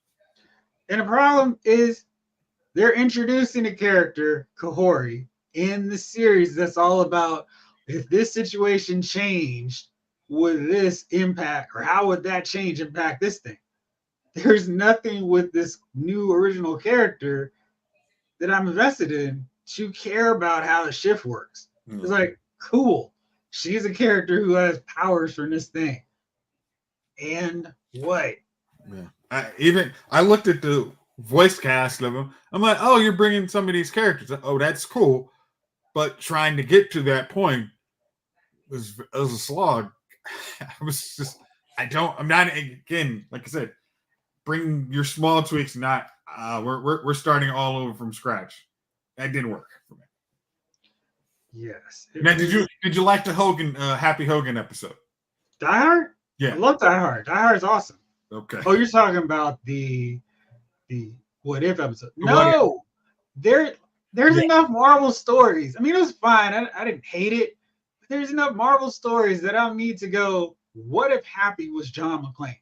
And the problem is, they're introducing a character, Kahori, in the series that's all about if this situation changed, would this impact, or how would that change impact this thing? There's nothing with this new original character that I'm invested in to care about how the shift works. Mm-hmm. It's like, cool. She's a character who has powers from this thing. And what? Yeah. I looked at the voice cast of them. I'm like, oh, you're bringing some of these characters. Oh, that's cool. But trying to get to that point was a slog. I'm not, again, like I said, bring your small tweaks, not, we're starting all over from scratch. That didn't work for me. Yes. Now, did you like the Happy Hogan episode? Die Hard? Yeah. I love Die Hard. Die Hard is awesome. Okay. Oh, you're talking about the What If episode? No, there's enough Marvel stories. I mean, it was fine. I didn't hate it. But there's enough Marvel stories that I don't need to go, what if Happy was John McClane?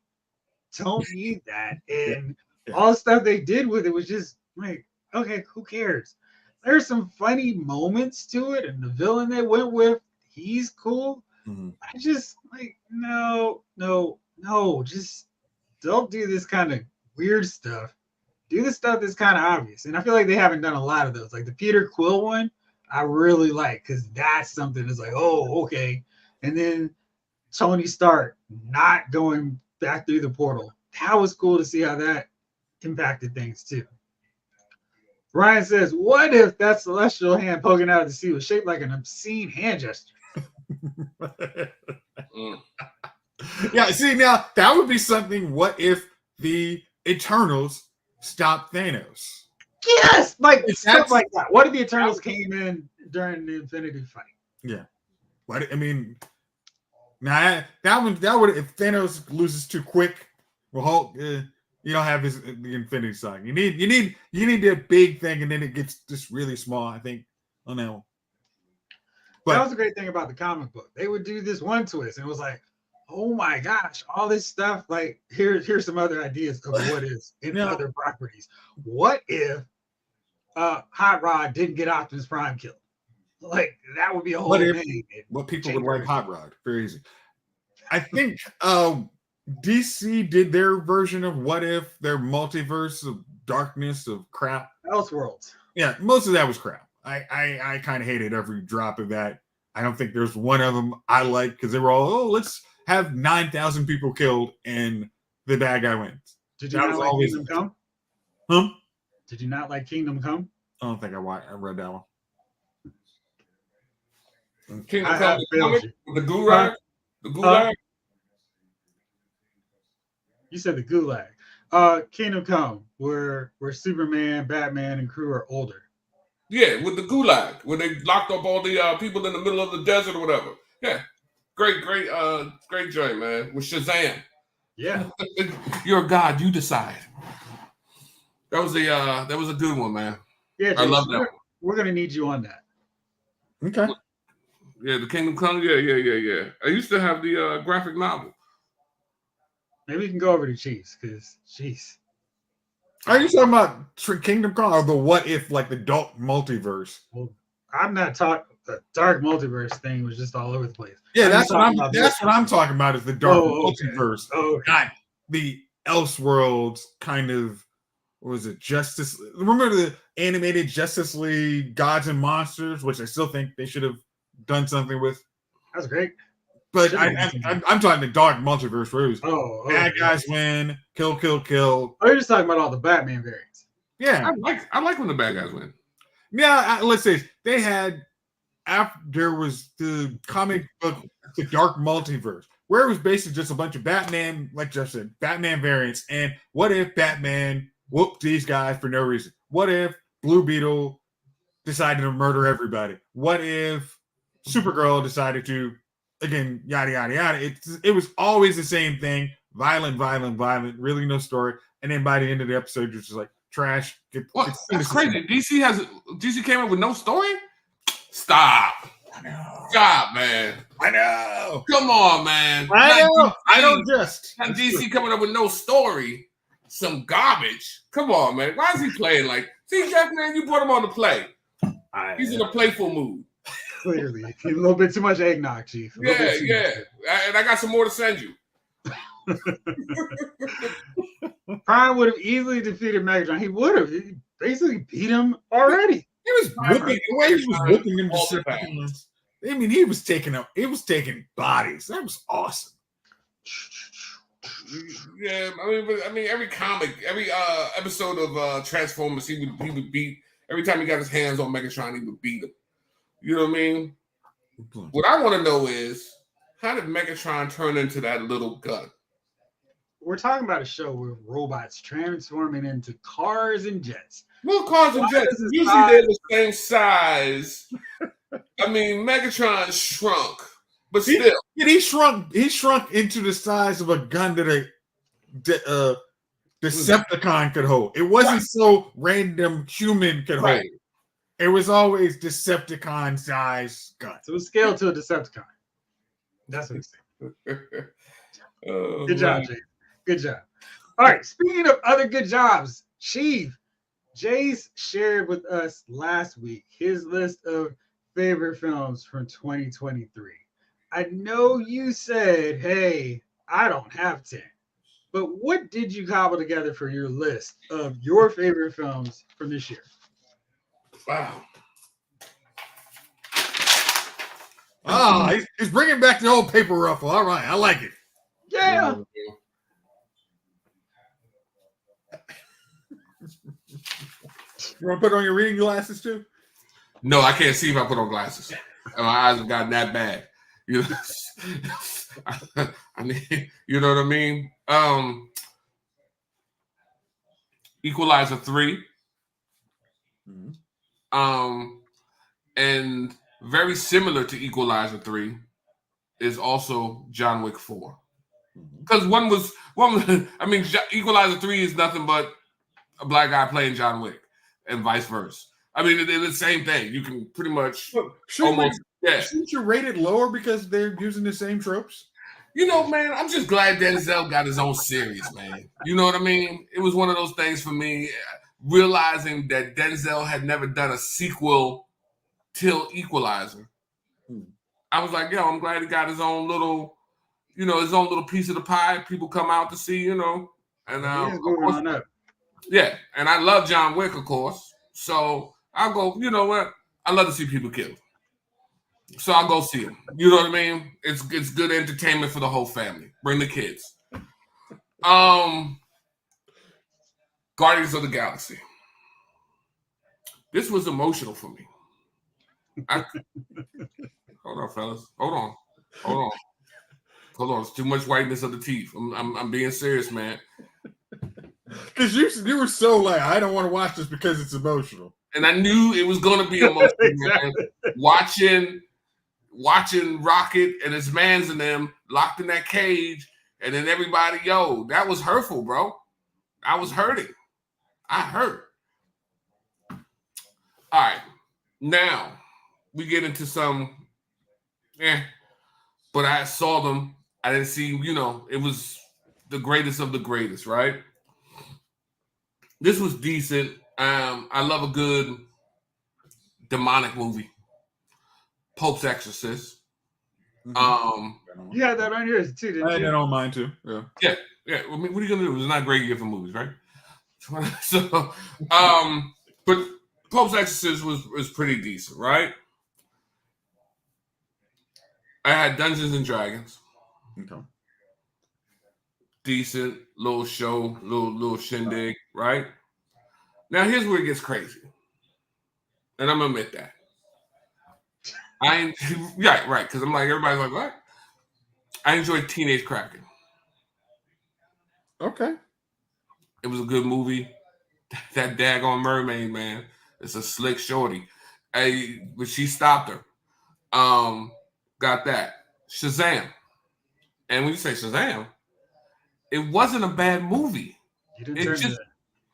Don't need that. And all the stuff they did with it was just like, okay, who cares? There's some funny moments to it, and the villain they went with, he's cool. Mm-hmm. I just like, no, just don't do this kind of weird stuff. Do the stuff that's kind of obvious. And I feel like they haven't done a lot of those. Like the Peter Quill one, I really like because that's something that's like, oh, okay. And then Tony Stark not going back through the portal. That was cool to see how that impacted things too. Ryan says, what if that celestial hand poking out of the sea was shaped like an obscene hand gesture? Yeah, see, now that would be something. What if the Eternals stopped Thanos? Yes, like stuff like that. What if the Eternals came in during the Infinity fight. Yeah. But I mean, now that would if Thanos loses too quick, well, Hulk, you don't have the Infinity Saga. You need that big thing, and then it gets just really small. I think on that one. But that was the great thing about the comic book. They would do this one twist, and it was like, oh my gosh, all this stuff. Like here's some other ideas of what is in other properties. What if Hot Rod didn't get Optimus Prime killed? Like that would be a whole thing. What people would like Hot Rod. Very easy. I think DC did their version of what if, their multiverse of darkness of crap. Elseworlds. Yeah, most of that was crap. I kind of hated every drop of that. I don't think there's one of them I like because they were all, let's have 9,000 people killed and the bad guy wins. Did you not like Kingdom Come? Huh? Did you not like Kingdom Come? I don't think I read that one. Kingdom Come, the Gulag? The Gulag? You said the Gulag. Kingdom Come, where Superman, Batman, and crew are older. Yeah, with the Gulag, when they locked up all the people in the middle of the desert or whatever. Yeah, great joint, man. With Shazam. Yeah, you're a god. You decide. That was a good one, man. Yeah, I love that. We're gonna need you on that. Okay. Yeah, the Kingdom Come. Yeah. I used to have the graphic novel. Maybe we can go over to Jayce because jeez. Are you talking about Kingdom Come or the what if, like the dark multiverse? Well, I'm not talking. The dark multiverse thing was just all over the place. Yeah, that's what I'm talking about. Is the dark multiverse, not the Elseworlds kind of. What was it Justice? Remember the animated Justice League Gods and Monsters, which I still think they should have done something with. That's great. But I'm talking the dark multiverse where it was bad guys win, kill. Oh, you're just talking about all the Batman variants. Yeah, I like when the bad guys win. Yeah, let's say they had there was the comic book, the Dark Multiverse, where it was basically just a bunch of Batman, like Jeff said, Batman variants. And what if Batman whooped these guys for no reason? What if Blue Beetle decided to murder everybody? What if Supergirl decided to, again, yada, yada, yada. It was always the same thing. Violent, really no story. And then by the end of the episode, you're just like, trash. That's crazy. DC came up with no story? Stop. I know. Stop, man. I know. Come on, man. I know. I don't just. Not DC coming up with no story. Some garbage. Come on, man. Why is he playing like... See, Jeff, man, you put him on the play. He's in a playful mood. Clearly. A little bit too much eggnog, Chief. Yeah. And I got some more to send you. Prime would have easily defeated Megatron. He would have. He basically beat him already. He was whooping the way he was whooping them. I mean, he was taking bodies. That was awesome. Yeah, I mean, every comic, every episode of Transformers, he would beat. Every time he got his hands on Megatron, he would beat him. You know what I mean? What I want to know is, how did Megatron turn into that little gun? We're talking about a show with robots transforming into cars and jets. Well, cars and jets, usually they're the same size. I mean, Megatron shrunk, but still. He shrunk into the size of a gun that a Decepticon could hold. It wasn't so random human could hold. It was always Decepticon size gun. So it was scaled to a Decepticon. That's what he's saying. Good job, Jay. Good job. All right. Speaking of other good jobs, Chief, Jayce shared with us last week his list of favorite films from 2023. I know you said, hey, I don't have 10, but what did you cobble together for your list of your favorite films from this year? Wow. He's bringing back the old paper ruffle. All right. I like it. Yeah. You want to put on your reading glasses too? No, I can't see if I put on glasses. My eyes have gotten that bad. You know, I mean, you know what I mean? Equalizer 3. And very similar to Equalizer 3 is also John Wick 4. Because one was I mean, Equalizer 3 is nothing but a black guy playing John Wick and vice versa. I mean, it's the same thing. You can pretty much Shouldn't you rate it lower because they're using the same tropes? You know, man, I'm just glad Denzel got his own series, man. You know what I mean? It was one of those things for me, realizing that Denzel had never done a sequel till Equalizer. I was like, yo, I'm glad he got his own little, his own little piece of the pie. People come out to see, and He's moving on up. Yeah, and I love John Wick, of course. So I'll go. You know what? I love to see people killed. So I'll go see him. You know what I mean? It's good entertainment for the whole family. Bring the kids. Guardians of the Galaxy. This was emotional for me. Hold on, fellas. Hold on. It's too much whiteness of the teeth. I'm being serious, man. Because you were so like, I don't want to watch this because it's emotional. And I knew it was going to be emotional, Exactly. man. Watching Rocket and his mans and them locked in that cage, and then everybody, that was hurtful, bro. I was hurting. I hurt. All right. Now, we get into some, but I saw them. I didn't see, it was the greatest of the greatest, right? This was decent. I love a good demonic movie. Pope's Exorcist. You had that on yours too, didn't you? I had that on mine too. Yeah. Yeah. I mean, what are you gonna do? It's not a great year for movies, right? So, but Pope's Exorcist was pretty decent, right? I had Dungeons and Dragons. Okay. Decent little show, little shindig, right? Now here's where it gets crazy, and I'm gonna admit that. Right, because I'm like, everybody's like, what? I enjoyed Teenage Kraken. Okay. It was a good movie. That daggone mermaid, man. It's a slick shorty. But she stopped her. Got that. Shazam. And when you say Shazam, it wasn't a bad movie. You didn't turn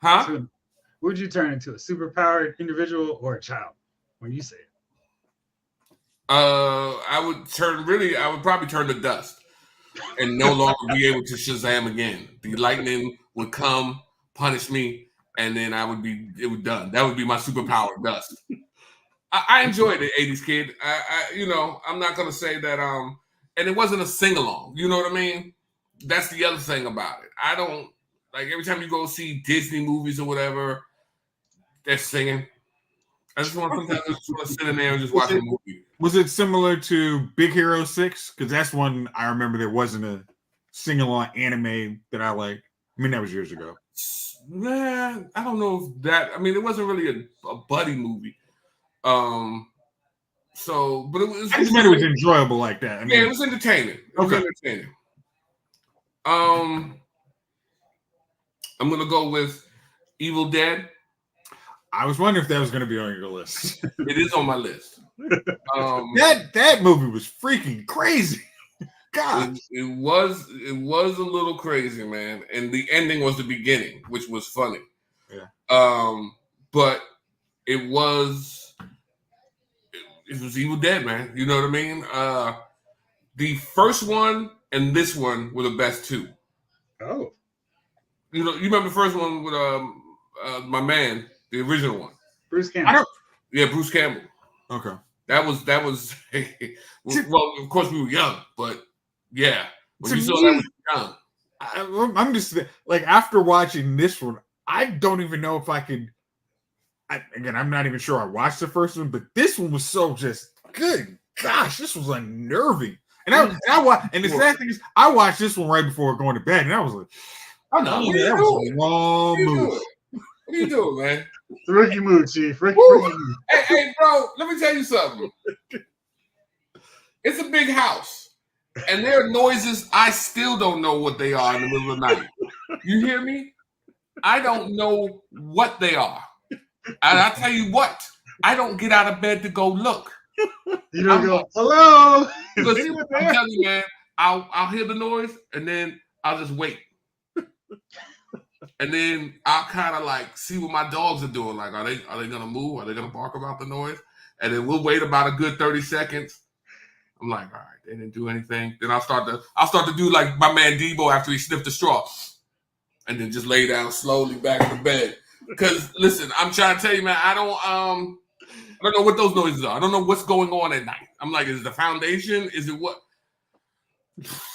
huh? What would you turn into? A superpowered individual or a child when you say it? I would probably turn to dust and no longer be able to Shazam again. The lightning would come, punish me, and then it would done. That would be my superpower, dust. I enjoyed it, 80s kid. I'm not gonna say that and it wasn't a sing-along, you know what I mean? That's the other thing about it. I don't like every time you go see Disney movies or whatever, they're singing. I just want to sit in there and just watch a movie. Was it similar to Big Hero 6? Because that's one I remember there wasn't a sing-along anime that I liked. I mean, that was years ago. Nah, I don't know if that. I mean, it wasn't really a buddy movie. But it was. I just meant it was enjoyable like that. I mean, it was entertaining. I'm gonna go with Evil Dead. I was wondering if that was going to be on your list. It is on my list. That movie was freaking crazy. God, it was a little crazy, man. And the ending was the beginning, which was funny. Yeah. But it was Evil Dead, man. You know what I mean? The first one and this one were the best two. Oh. You remember the first one with my man. The original one. Bruce Campbell. Bruce Campbell. Okay. That was well, of course we were young, but yeah. When you saw that was young. I'm just like, after watching this one, I don't even know if I could. Again, I'm not even sure I watched the first one, but this one was so just good. Gosh, this was unnerving. And the sad thing is, I watched this one right before going to bed, and I was like, I know that was a long move. What are you doing, man? The rookie move, Chief. Rookie move. Hey, bro, let me tell you something. It's a big house, and there are noises I still don't know what they are in the middle of the night. You hear me? I don't know what they are. And I tell you what, I don't get out of bed to go look. You don't I'm go, like, hello. Is Listen, anyone I'm there? telling you, man, I'll hear the noise and then I'll just wait. And then I'll kind of like see what my dogs are doing. Like, are they gonna move? Are they gonna bark about the noise? And then we'll wait about a good 30 seconds. I'm like, all right, they didn't do anything. Then I'll start to do like my man Debo after he sniffed the straw. And then just lay down slowly back in the bed. Cause listen, I'm trying to tell you, man, I don't know what those noises are. I don't know what's going on at night. I'm like, is it the foundation? Is it what?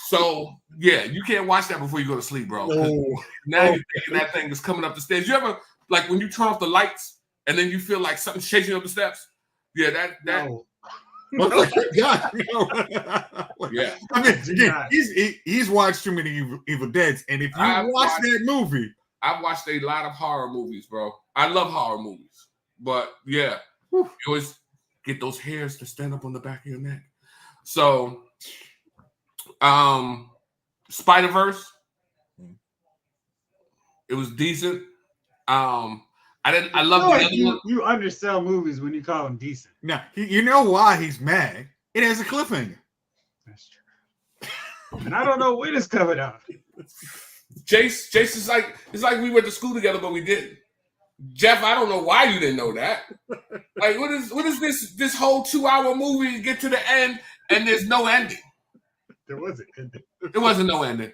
So yeah, you can't watch that before you go to sleep, bro. Now you're thinking that thing is coming up the stairs. You ever like when you turn off the lights and then you feel like something's chasing you up the steps? Yeah, that. No. God, Yeah. I mean, again, he's watched too many Evil Deads, and if you watch that movie, I've watched a lot of horror movies, bro. I love horror movies, but yeah, you always get those hairs to stand up on the back of your neck. So, Spider-Verse, it was decent. I love the other one. You undersell movies when you call them decent. Now, you know why he's mad? It has a cliffhanger. That's true. And I don't know when it's coming out. Jayce is like, it's like we went to school together, but we didn't. Jeff, I don't know why you didn't know that. Like, what is this whole 2-hour movie get to the end and there's no ending? There wasn't ending. There wasn't no ending.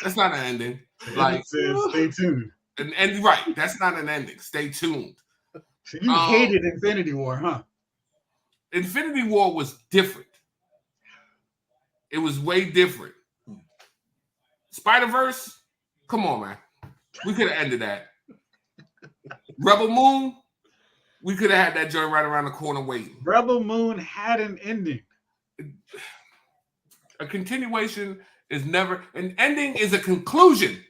That's not an ending. Like, it says, stay tuned. And right, that's not an ending. Stay tuned. So you hated Infinity War, huh? Infinity War was different. It was way different. Spider-Verse, come on, man. We could have ended that. Rebel Moon, we could have had that joint right around the corner waiting. Rebel Moon had an ending. A continuation is never an ending. Is a conclusion.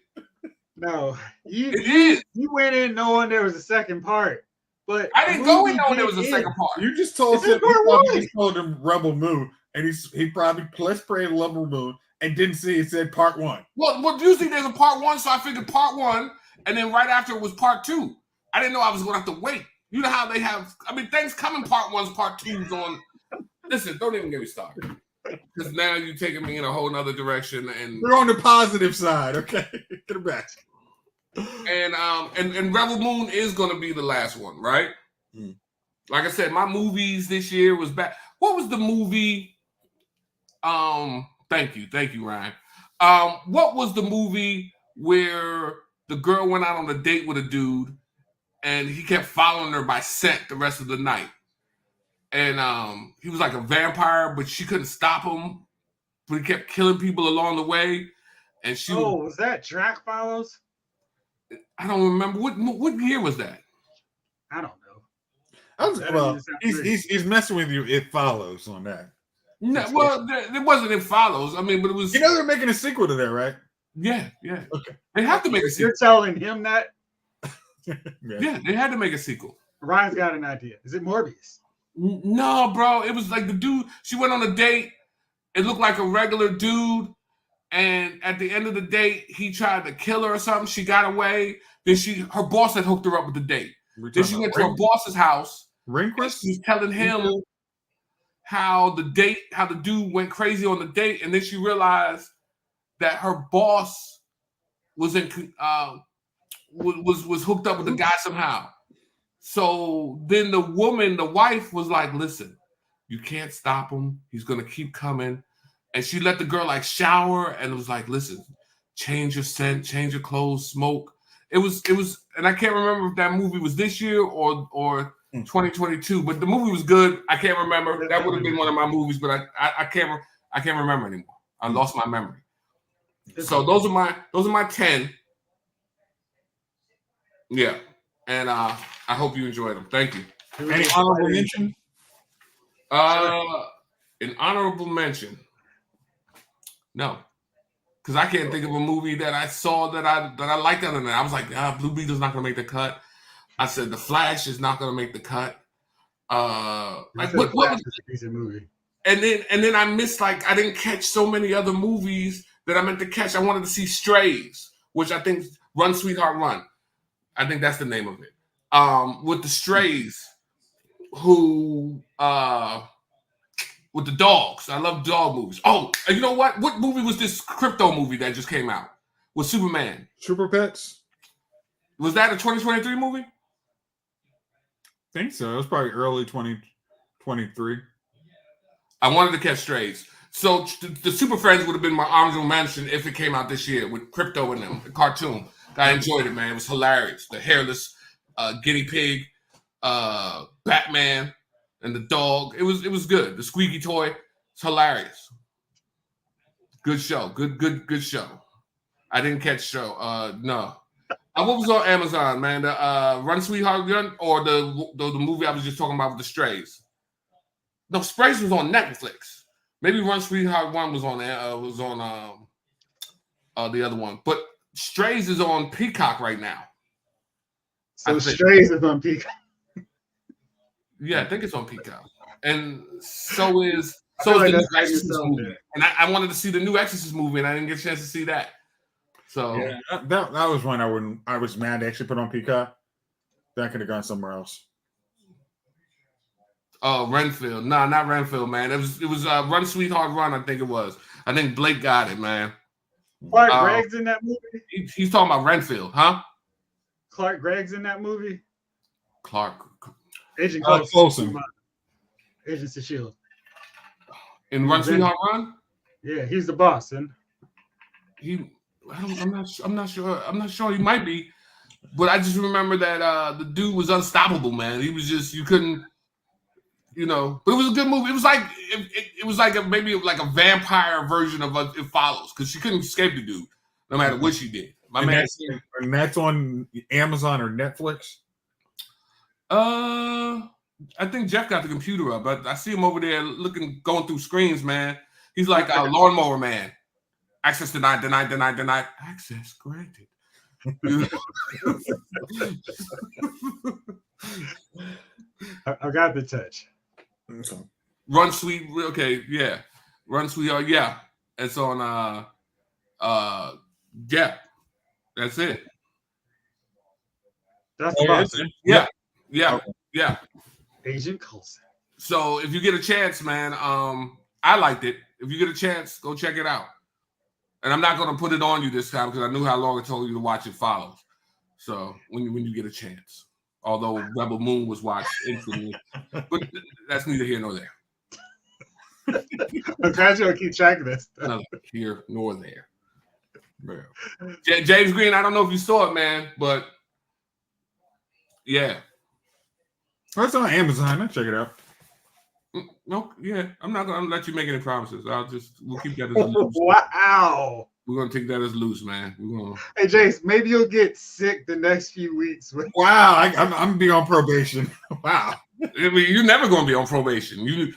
No, it is. You went in knowing there was a second part, but I didn't go in knowing there was a second part. You just told him. You told him Rebel Moon, and he probably let's pray Rebel Moon and didn't see it said part 1. Well, usually there's a part 1, so I figured part 1, and then right after it was part 2. I didn't know I was going to have to wait. You know how they have? I mean, things come in part 1s, part 2s on. Listen, don't even get me started. Because now you're taking me in a whole nother direction, and we're on the positive side. Okay, get it back. And Rebel Moon is going to be the last one, right? Like I said, my movies this year was bad. What was the movie? Thank you, Ryan. What was the movie where the girl went out on a date with a dude, and he kept following her by scent the rest of the night? And he was like a vampire, but she couldn't stop him. But he kept killing people along the way. And she was that Track Follows? I don't remember what year was that. I don't know. He's messing with you. It Follows on that. No, well, it wasn't. It Follows. I mean, but it was. You know they're making a sequel to that, right? Yeah. Okay. They have to make a sequel. You're telling him that? Yeah, they had to make a sequel. Ryan's got an idea. Is it Morbius? No, bro. It was like the dude. She went on a date. It looked like a regular dude. And at the end of the date, he tried to kill her or something. She got away. Then her boss had hooked her up with the date. Then she went to her boss's house. Rehnquist? She was telling him how the dude went crazy on the date, and then she realized that her boss was was hooked up with the guy somehow. So then the wife was like, "Listen, you can't stop him. He's gonna keep coming." And she let the girl like shower and it was like, listen, change your scent, change your clothes, smoke. It was, and I can't remember if that movie was this year or 2022, but the movie was good. I can't remember. That would have been one of my movies, but I can't remember anymore. I lost my memory. So those are my 10. Yeah. And I hope you enjoyed them. Thank you. Any honorable mention? An honorable mention. No, because I can't think of a movie that I saw that I liked other than that. I was like, Blue Beetle's not going to make the cut. I said The Flash is not going to make the cut. Like what was a decent movie? And then I missed I didn't catch so many other movies that I meant to catch. I wanted to see Strays, which I think Run Sweetheart Run. I think that's the name of it. With the Strays, who with the dogs. I love dog movies. Oh, and you know what? What movie was this crypto movie that just came out with Superman? Super Pets? Was that a 2023 movie? I think so. It was probably early 2023. I wanted to catch strays. So the Super Friends would have been my honorable mention if it came out this year with crypto in them, the cartoon. I enjoyed it, man. It was hilarious. The hairless guinea pig, Batman, and the dog. It was good. The squeaky toy. It's hilarious. Good show. Good show. I didn't catch show. No. What was on Amazon, man? The Run Sweetheart Run or the movie I was just talking about with the strays? No, Strays was on Netflix. Maybe Run Sweetheart One was on the other one, but Strays is on Peacock right now. So Strays is on Peacock. Yeah, I think it's on Peacock, and so is the new Exorcist movie. And I wanted to see the new Exorcist movie, and I didn't get a chance to see that. So yeah, that was one I was mad to actually put on Peacock. That could have gone somewhere else. Oh, Renfield. Nah, not Renfield, man. It was Run Sweetheart Run, I think it was. I think Blake got it, man. Clark Gregg's in that movie? He's talking about Renfield, huh? Clark Gregg's in that movie? Agent Coulson. Agents of S.H.I.E.L.D. In Run Sweetheart Run? Yeah, he's the boss, and I'm not sure he might be, but I just remember that the dude was unstoppable, man. He was just, you couldn't, but it was a good movie. It was like maybe like a vampire version of It Follows, because she couldn't escape the dude no matter what she did. And that's on Amazon or Netflix. I think Jeff got the computer up, but I see him over there going through screens, man. He's like a lawnmower man. Access denied. Access granted. I got the touch. Okay. Run Sweet, okay, yeah. Run Sweetheart, yeah. It's on yeah. That's it. That's the boss. Yeah. Okay. Yeah. Agent Coulson. So if you get a chance, man, I liked it. If you get a chance, go check it out. And I'm not going to put it on you this time because I knew how long it told you to watch It Follows. So when you get a chance, although Rebel Moon was watched instantly, but that's neither here nor there. I'm glad you'll keep track of this. Neither here nor there. James Green, I don't know if you saw it, man, but yeah. Well, it's on Amazon. I'll check it out. No, yeah, I'm not gonna let you make any promises. We'll keep that as loose. Wow. We're gonna take that as loose, man. Hey, Jayce, maybe you'll get sick the next few weeks. Wow, I'm gonna be on probation. Wow. I mean, you're never gonna be on probation. You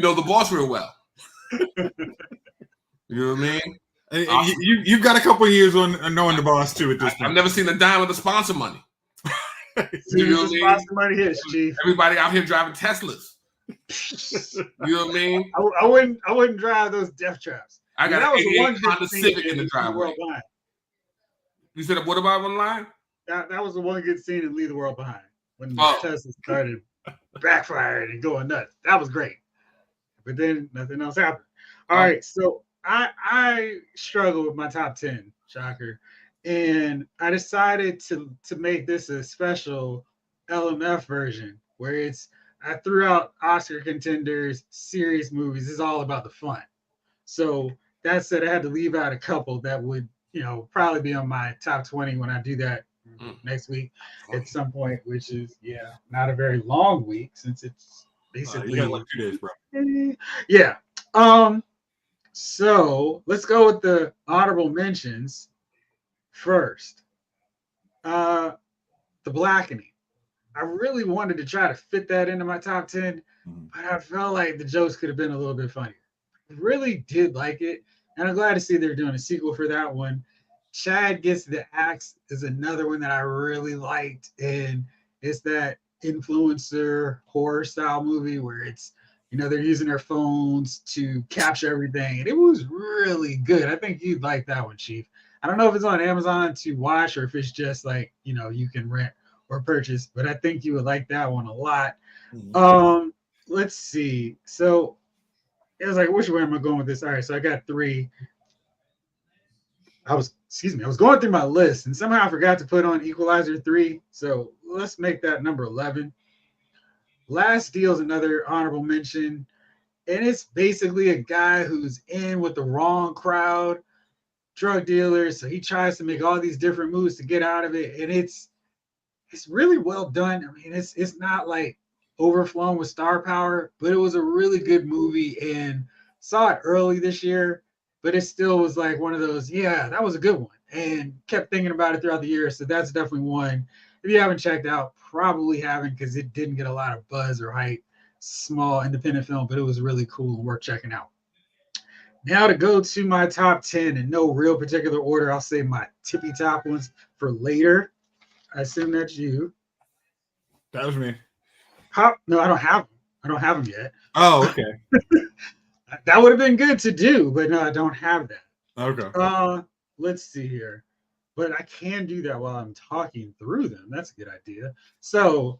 know the boss real well. You know what I mean? Awesome. You've got a couple of years on knowing the boss too at this point. I've never seen a dime of the sponsor money. You know what sponsor money is, Chief. Everybody out here driving Teslas. You know what I mean? I wouldn't drive those death traps. I got an 88 Honda Civic in the driveway. You said, what about online? That was the one good scene in Leave the World Behind when the Tesla started backfiring and going nuts. That was great. But then nothing else happened. All right, so I struggle with my top 10, shocker. And I decided to make this a special LMF version where I threw out Oscar contenders, serious movies. It's all about the fun. So that said, I had to leave out a couple that would, probably be on my top 20 when I do that next week at some point, which is, not a very long week since it's basically you got like 2 days, bro. Yeah. So let's go with the honorable mentions first. The Blackening. I really wanted to try to fit that into my top 10, but I felt like the jokes could have been a little bit funnier. I really did like it, and I'm glad to see they're doing a sequel for that one. Chad Gets the Axe is another one that I really liked, and it's that influencer horror style movie where it's, they're using their phones to capture everything, and it was really good. I think you'd like that one, Chief. I don't know if it's on Amazon to watch or if it's just like, you can rent or purchase, but I think you would like that one a lot. Let's see. So it was like, which way am I going with this? All right, so I got 3. I was going through my list and somehow I forgot to put on Equalizer 3. So let's make that number 11. Last Deal is another honorable mention. And it's basically a guy who's in with the wrong crowd, drug dealers. So he tries to make all these different moves to get out of it. And it's really well done. I mean, it's not like overflowing with star power, but it was a really good movie and saw it early this year, but it still was like one of those, yeah, that was a good one, and kept thinking about it throughout the year. So that's definitely one. If you haven't checked out, probably haven't because it didn't get a lot of buzz or hype. Small independent film, but it was really cool and worth checking out. Now to go to my top 10 in no real particular order, I'll say my tippy top ones for later. I assume that's you. That was me. No, I don't have them. I don't have them yet. Oh, okay. That would have been good to do, but no, I don't have that. Okay. Let's see here. But I can do that while I'm talking through them. That's a good idea. So,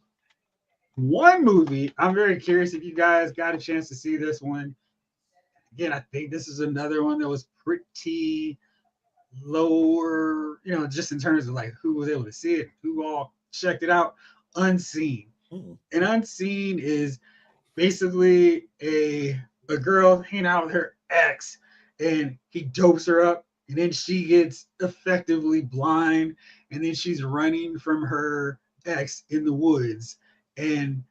one movie, I'm very curious if you guys got a chance to see this one. Again, I think this is another one that was pretty lower, just in terms of like who was able to see it, who all checked it out. Unseen. And Unseen is basically a girl hanging out with her ex, and he dopes her up, and then she gets effectively blind, and then she's running from her ex in the woods, and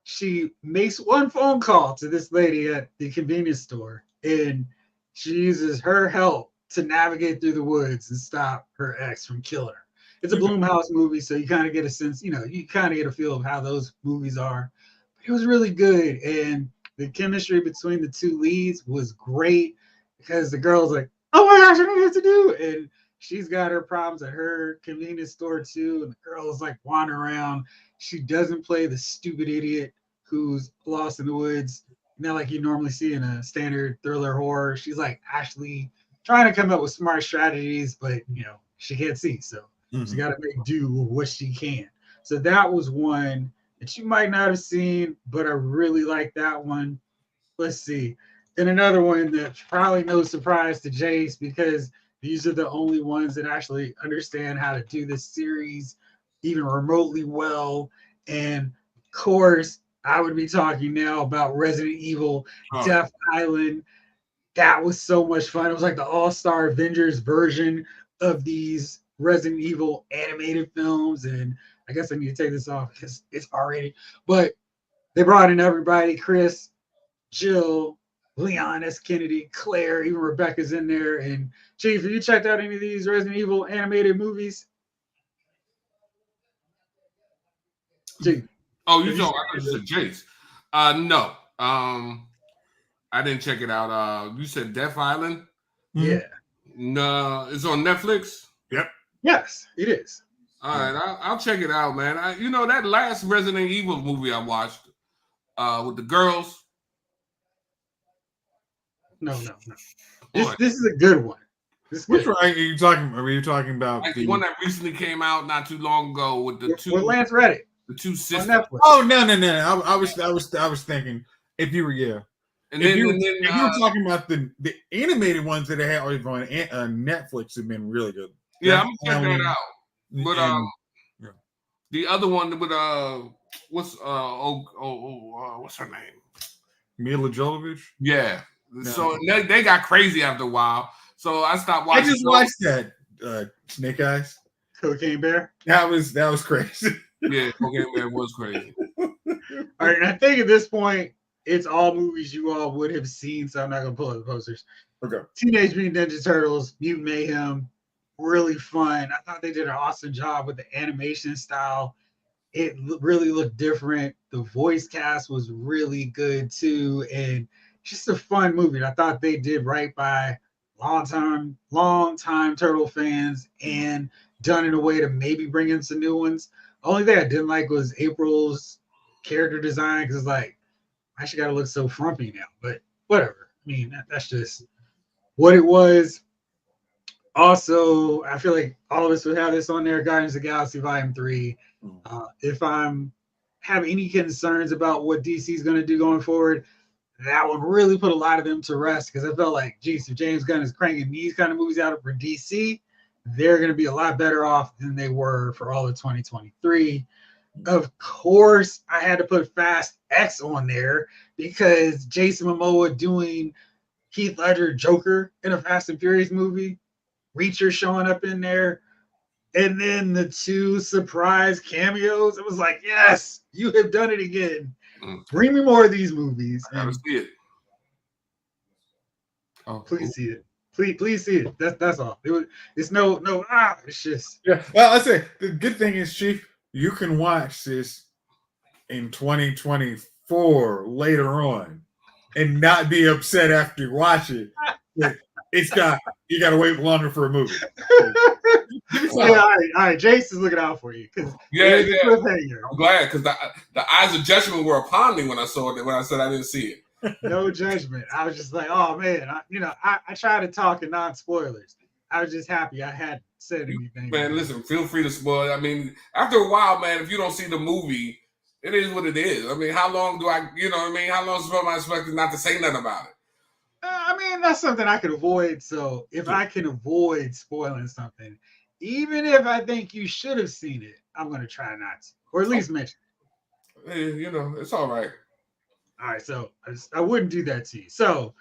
she makes one phone call to this lady at the convenience store, and she uses her help to navigate through the woods and stop her ex from killing her. It's a Blumhouse movie, so you kind of get a sense, you kind of get a feel of how those movies are. But it was really good, and the chemistry between the two leads was great because the girl's like, "Oh my gosh, I don't know what to do," and she's got her problems at her convenience store too, and the girl is like wandering around. She doesn't play the stupid idiot who's lost in the woods, not like you normally see in a standard thriller horror. She's like actually trying to come up with smart strategies, but she can't see, so she got to make do with what she can. So that was one that you might not have seen, but I really like that one. Let's see. And another one that's probably no surprise to Jayce because these are the only ones that actually understand how to do this series even remotely well. And of course, I would be talking now about Resident Evil Death Island. That was so much fun. It was like the All-Star Avengers version of these Resident Evil animated films. And I guess I need to take this off because it's already, but they brought in everybody, Chris, Jill, Leon S. Kennedy, Claire, even Rebecca's in there. And Chief, have you checked out any of these Resident Evil animated movies? Chief. Oh, you know, I said Jayce. No. I didn't check it out. You said Death Island? Yeah. No, it's on Netflix? Yep. Yes, it is. All right, I'll check it out, man. That last Resident Evil movie I watched with the girls. No. This is a good one. Which one are you talking about? Are you talking about like the one that recently came out not too long ago with the two? With Lance Reddick. The two sisters. Oh no! I was thinking if you were And if you were talking about the animated ones that they had always on Netflix have been really good. Yeah, I'm gonna check that out. But the other one with what's her name? Mila Jovovich. Yeah. No. So they got crazy after a while. So I stopped watching. I just watched that Snake Eyes. Cocaine Bear. That was crazy. Yeah, Cocaine Bear was crazy. All right, and I think at this point it's all movies you all would have seen, so I'm not gonna pull up the posters. Okay. Teenage Mutant Ninja Turtles, Mutant Mayhem, really fun. I thought they did an awesome job with the animation style. It really looked different. The voice cast was really good too, and just a fun movie. I thought they did right by long time Turtle fans and done in a way to maybe bring in some new ones. Only thing I didn't like was April's character design because it's like, I actually got to look so frumpy now, but whatever. I mean, that's just what it was. Also, I feel like all of us would have this on there, Guardians of the Galaxy Volume 3. If I'm have any concerns about what DC is going to do going forward, that one really put a lot of them to rest because I felt like, geez, if James Gunn is cranking these kind of movies out for DC, they're going to be a lot better off than they were for all of 2023. Of course, I had to put Fast X on there because Jason Momoa doing Heath Ledger Joker in a Fast and Furious movie, Reacher showing up in there, and then the two surprise cameos. It was like, yes, you have done it again. Bring me more of these movies. I gotta see it. Oh, please see it. Please see it. That's all. It's no. It's just Well, I say the good thing is, Chief, you can watch this in 2024 later on and not be upset after you watch it. You got to wait longer for a movie. All right. Jayce is looking out for you because I'm glad because the eyes of judgment were upon me when I saw it. When I said I didn't see it. No judgment. I was just like, oh man, I try to talk in non-spoilers. I was just happy I hadn't said anything. Man, listen, feel free to spoil. I mean, after a while, man, if you don't see the movie, it is what it is. I mean, how long do I, you know what I mean? How long am I expected not to say nothing about it? I mean, that's something I could avoid. So if I can avoid spoiling something, even if I think you should have seen it, I'm going to try not to, or at least mention it. You know, it's all right. All right, so I wouldn't do that to you. So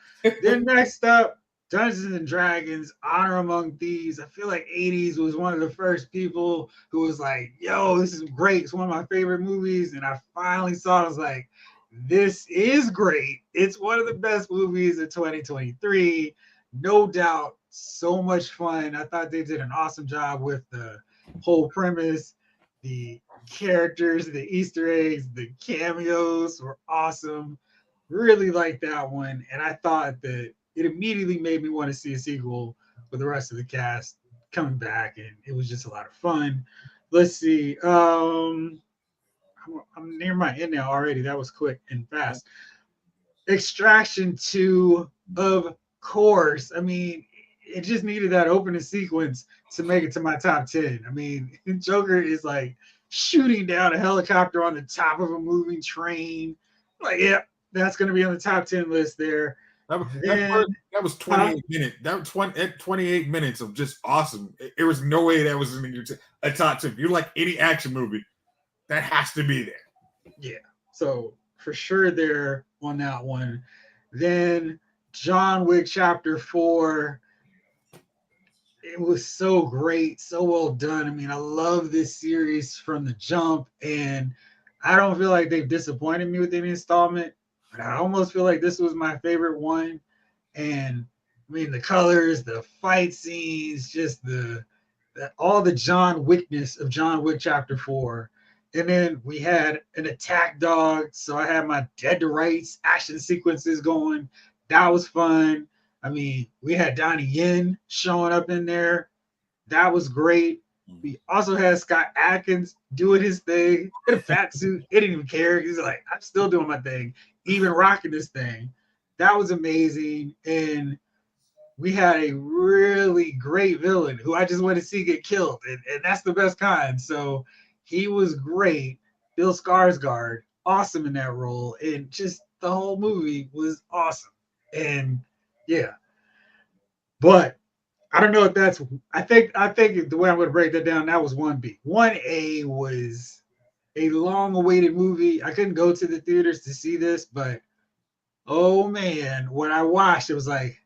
then next up, Dungeons and Dragons, Honor Among Thieves. I feel like 80s was one of the first people who was like, yo, this is great. It's one of my favorite movies. And I finally saw it. I was like, this is great. It's one of the best movies of 2023. No doubt. So much fun. I thought they did an awesome job with the whole premise. The characters, the Easter eggs, the cameos were awesome. Really liked that one. And I thought that it immediately made me want to see a sequel with the rest of the cast coming back. And it was just a lot of fun. Let's see. I'm near my end now already. That was quick and fast. Extraction 2, of course. I mean, it just needed that opening sequence to make it to my top 10. I mean, Joker is like shooting down a helicopter on the top of a moving train. Like, yeah, that's going to be on the top 10 list there. That was 28 minutes. That was 28 minutes of just awesome. There was no way that was in a top 10. If you like any action movie, that has to be there. Yeah. So for sure there on that one. Then John Wick Chapter 4. It was so great, so well done. I mean, I love this series from the jump, and I don't feel like they've disappointed me with any installment, but I almost feel like this was my favorite one. And I mean, the colors, the fight scenes, just all the John Wickness of John Wick Chapter 4. And then we had an attack dog, so I had my Dead to Rights action sequences going. That was fun. I mean, we had Donnie Yen showing up in there. That was great. We also had Scott Adkins doing his thing in a fat suit. He didn't even care. He's like, I'm still doing my thing, even rocking this thing. That was amazing. And we had a really great villain who I just want to see get killed. And that's the best kind. So he was great. Bill Skarsgård, awesome in that role. And just the whole movie was awesome. And yeah, but I don't know if that's. I think the way I'm going to break that down, that was 1B. 1A was a long-awaited movie. I couldn't go to the theaters to see this, but oh man, when I watched, it was like,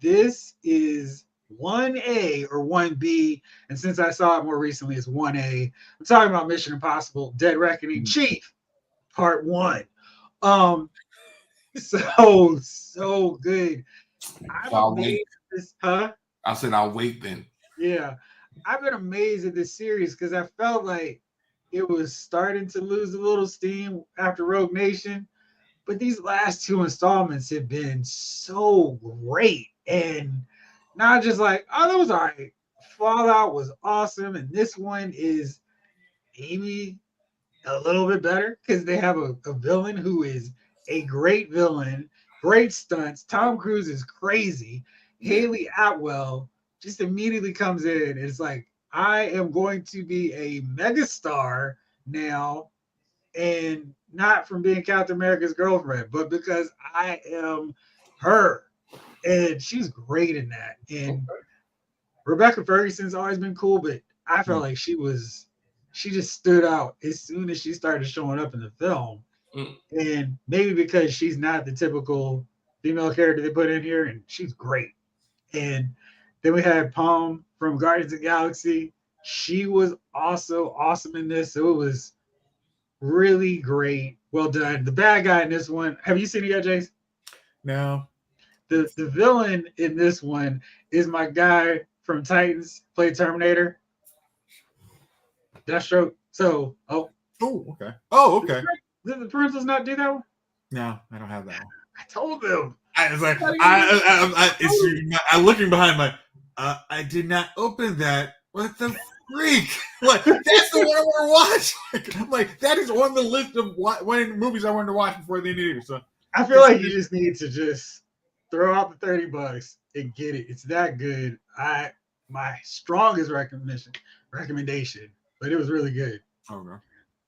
this is 1A or 1B, and since I saw it more recently, it's 1A. I'm talking about Mission Impossible: Dead Reckoning, Chief, Part 1. So good. I'll wait. I said I'll wait then. Yeah, I've been amazed at this series because I felt like it was starting to lose a little steam after Rogue Nation, but these last two installments have been so great, and not just like, oh, that was all right. Fallout was awesome, and this one is maybe a little bit better because they have a villain who is a great villain, great stunts. Tom Cruise is crazy. Haley Atwell just immediately comes in. And it's like, I am going to be a megastar now, and not from being Captain America's girlfriend, but because I am her, and she's great in that. And Rebecca Ferguson's always been cool, but I felt like she just stood out as soon as she started showing up in the film. And maybe because she's not the typical female character they put in here, and she's great. And then we had Palm from Guardians of the Galaxy. She was also awesome in this. So it was really great. Well done. The bad guy in this one, have you seen it yet, Jayce? No. The villain in this one is my guy from Titans, played Terminator. Deathstroke. So, okay. Oh, okay. Did the parental not do that one? No, I don't have that one. I told them. I was like, I'm looking behind my. I did not open that. What the freak? Like, that's the one I want to watch. I'm like, that is on the list of movies I wanted to watch before the end of the year. So I feel like you just need to just throw out the $30 and get it. It's that good. My strongest recommendation, but it was really good. Okay.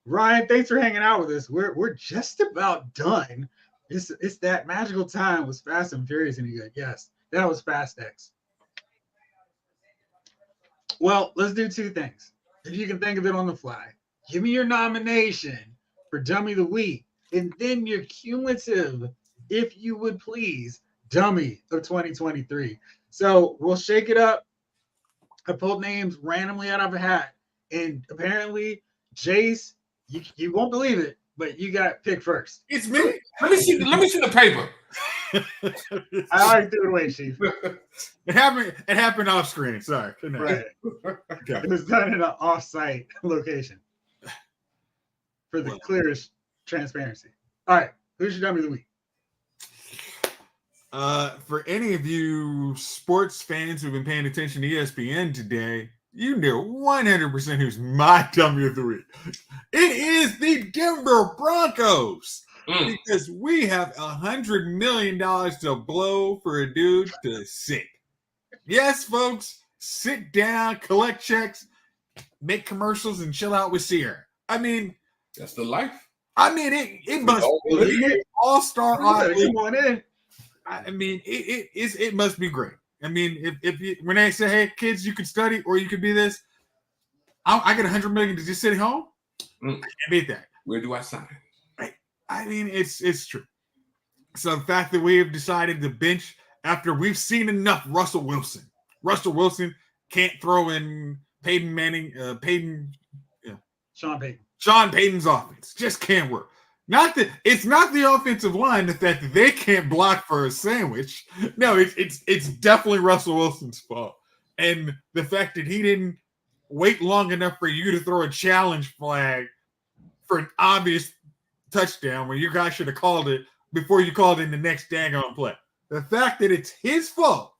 Ryan, thanks for hanging out with us. We're just about done. It's that magical time was Fast and Furious, and you go, yes, that was Fast X. Well, let's do two things. If you can think of it on the fly, give me your nomination for Dummy of the Week, and then your cumulative, if you would please, Dummy of 2023. So we'll shake it up. I pulled names randomly out of a hat, and apparently, Jayce, you won't believe it, but you got picked first. It's me. Let me see the paper. I already threw it away, Chief. It happened off screen. Sorry. Right. Okay. It was done in an off-site location for the clearest transparency. All right. Who's your dummy of the week? For any of you sports fans who've been paying attention to ESPN today, you know 100% who's my dummy of the week. It is the Denver Broncos. Because we have $100 million to blow for a dude to sit. Yes, folks, sit down, collect checks, make commercials, and chill out with Sierra. I mean, that's the life. I mean, it must be all-star. Come on in. I mean, it must be great. I mean, if you, when they say, "Hey, kids, you can study or you could be this," I get $100 million to just sit at home. I can't beat that. Where do I sign? I mean, it's true. So the fact that we have decided to bench after we've seen enough Russell Wilson. Russell Wilson can't throw in Sean Payton. Sean Payton's offense just can't work. It's not the offensive line, the fact that they can't block for a sandwich. No, it's definitely Russell Wilson's fault. And the fact that he didn't wait long enough for you to throw a challenge flag for an obvious touchdown when you guys should have called it before you called in the next daggone play. The fact that it's his fault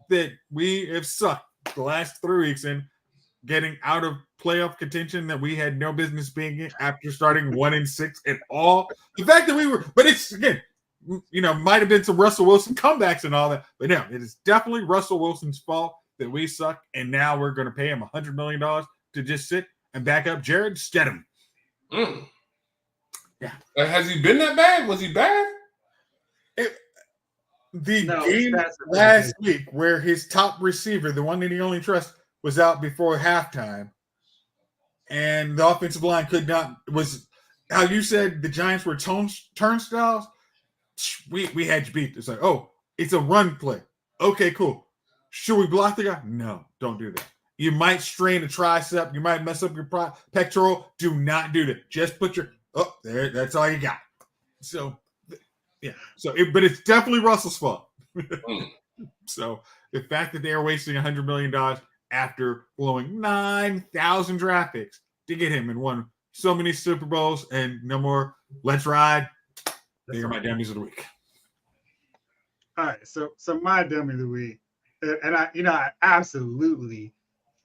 that we have sucked the last 3 weeks in getting out of playoff contention that we had no business being in after starting 1-6 at all. The fact that we were, but it's again, might have been some Russell Wilson comebacks and all that, but no, it is definitely Russell Wilson's fault that we suck, and now we're going to pay him $100 million to just sit and back up Jared Stidham. Yeah. Has he been that bad? Was he bad? Game last week where his top receiver, the one that he only trusts, was out before halftime, and the offensive line was how you said the Giants were turnstiles. We had you beat. It's like, oh, it's a run play. Okay, cool. Should we block the guy? No, don't do that. You might strain a tricep. You might mess up your pectoral. Do not do that. Just put your there. That's all you got. So, yeah. But it's definitely Russell's fault. So the fact that they are wasting $100 million after blowing 9,000 draft picks to get him and won so many Super Bowls and no more. Let's ride. They are my dummies of the week. All right, so my dummy of the week, and I absolutely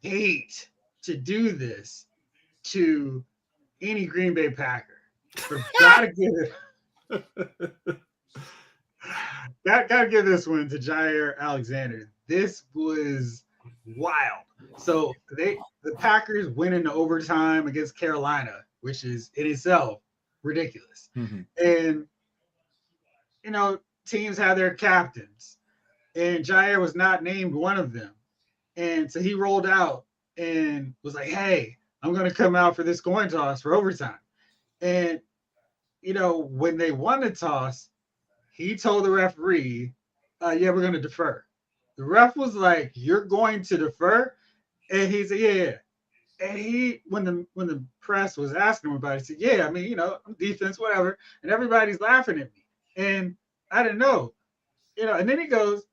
hate to do this to any Green Bay Packer. So gotta give this one to Jair Alexander. This was wild. So the Packers win into overtime against Carolina, which is in itself ridiculous. Mm-hmm. And teams have their captains, and Jair was not named one of them. And so he rolled out and was like, "Hey, I'm going to come out for this coin toss for overtime." And when they won the toss, he told the referee, "Yeah, we're going to defer." The ref was like, "You're going to defer?" And he said, "Yeah." And when the press was asking him about it, he said, "Yeah, I mean, I'm defense, whatever." And everybody's laughing at me. And I didn't know, And then he goes,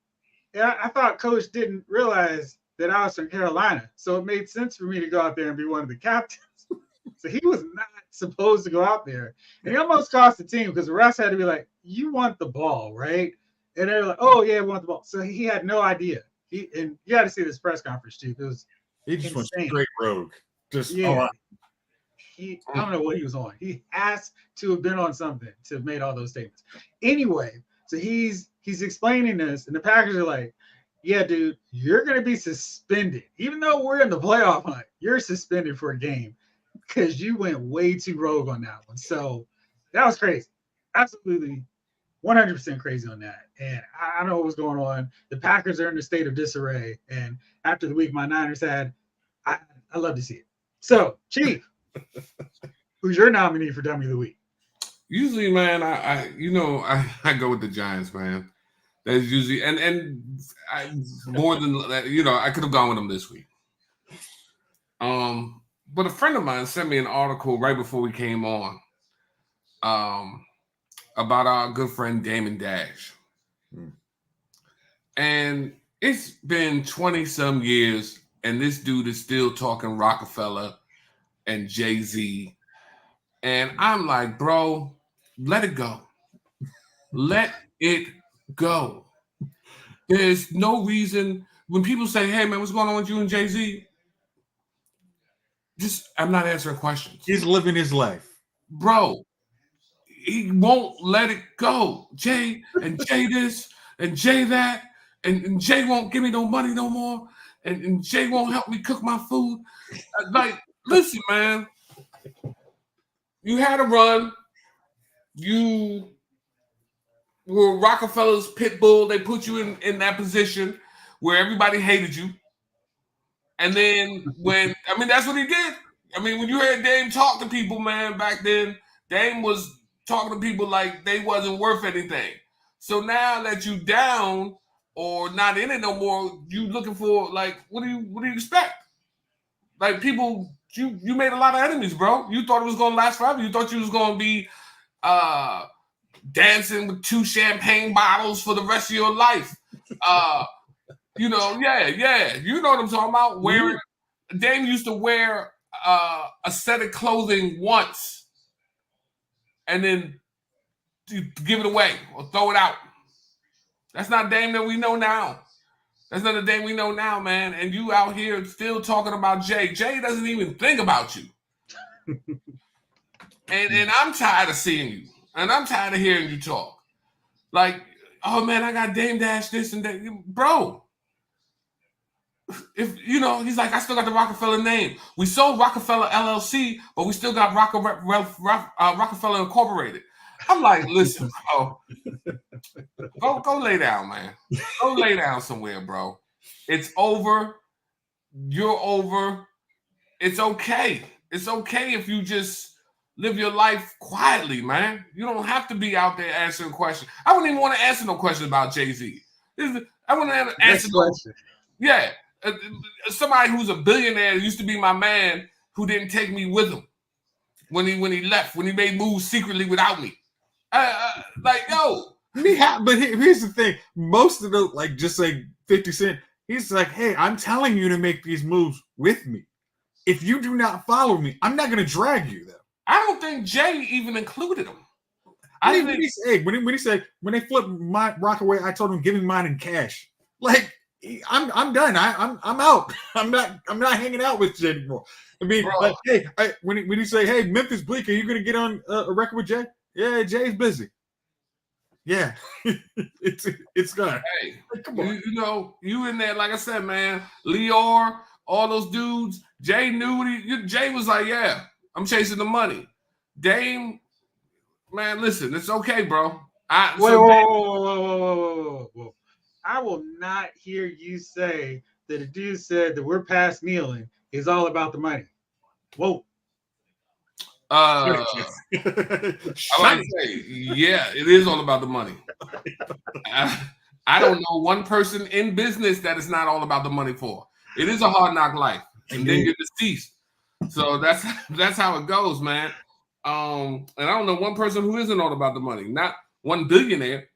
"Yeah, I thought Coach didn't realize that I was from Carolina, so it made sense for me to go out there and be one of the captains." So he was not supposed to go out there, and he almost cost the team because the refs had to be like, "You want the ball, right?" And they're like, "Oh yeah, we want the ball." So he had no idea. And you had to see this press conference too. It was He just insane. went straight rogue. Just Yeah. I don't know what he was on. He has to have been on something to have made all those statements. Anyway, so he's explaining this, and the Packers are like, "Yeah, dude, you're gonna be suspended. Even though we're in the playoff hunt, you're suspended for a game because you went way too rogue on that one." So that was crazy. Absolutely 100% crazy on that. And I don't know what was going on. The Packers are in a state of disarray. And after the week my Niners had, I love to see it. So, Chief, who's your nominee for Dummy of the Week? Usually, man, I go with the Giants, man. That's usually more than that, I could have gone with them this week. But a friend of mine sent me an article right before we came on, about our good friend Damon Dash. And it's been 20 some years, and this dude is still talking Rockefeller and Jay-Z. And I'm like, bro, let it go. Let it go. There's no reason when people say, "Hey man, what's going on with you and Jay-Z?" I'm not answering questions. He's living his life. Bro, he won't let it go. Jay this and Jay that, and Jay won't give me no money no more, and Jay won't help me cook my food. Like, listen, man, you had a run. You were Rockefeller's pit bull. They put you in that position where everybody hated you. And then that's what he did. I mean, when you heard Dame talk to people, man, back then, Dame was talking to people like they wasn't worth anything. So now that you down or not in it no more, you looking for, like, what do you expect? Like, people, you made a lot of enemies, bro. You thought it was gonna last forever. You thought you was gonna be dancing with 2 champagne bottles for the rest of your life. You know what I'm talking about. Wearing Dame used to wear a set of clothing once and then give it away or throw it out. That's not Dame that we know now. That's not the Dame we know now, man. And you out here still talking about Jay. Jay doesn't even think about you. and I'm tired of seeing you. And I'm tired of hearing you talk. Like, oh man, I got Dame Dash this and that. Bro, if he's like, I still got the Rockefeller name. We sold Rockefeller LLC, but we still got Rockefeller Incorporated. I'm like, listen, bro, go lay down, man. Go lay down somewhere, bro. It's over. You're over. It's okay. It's okay if you just live your life quietly, man. You don't have to be out there answering questions. I wouldn't even want to answer no questions about Jay-Z. I want to answer no questions. Yeah. Somebody who's a billionaire used to be my man who didn't take me with him when he left, when he made moves secretly without me. Like, yo. But here's the thing. Most of the, like, just like 50 Cent, he's like, hey, I'm telling you to make these moves with me. If you do not follow me, I'm not going to drag you, though. I don't think Jay even included him. When they flipped my Rockaway, I told him give me mine in cash. Like, I'm done. I'm out. I'm not hanging out with Jay anymore. I mean, like, hey, when you say, hey, Memphis Bleak, are you going to get on a record with Jay? Yeah, Jay's busy. Yeah, it's gone. Hey, come on. You in there, like I said, man. Lior, all those dudes. Jay knew Jay was like, yeah, I'm chasing the money. Dame Man, listen, it's okay, bro. I Wait, so whoa. I will not hear you say that a dude said that we're past kneeling is all about the money. Whoa. I Shut want to say, yeah, it is all about the money. I don't know one person in business that is not all about the money for. It is a hard knock life, and then you're deceased. So that's how it goes, man. And I don't know one person who isn't all about the money. Not one billionaire.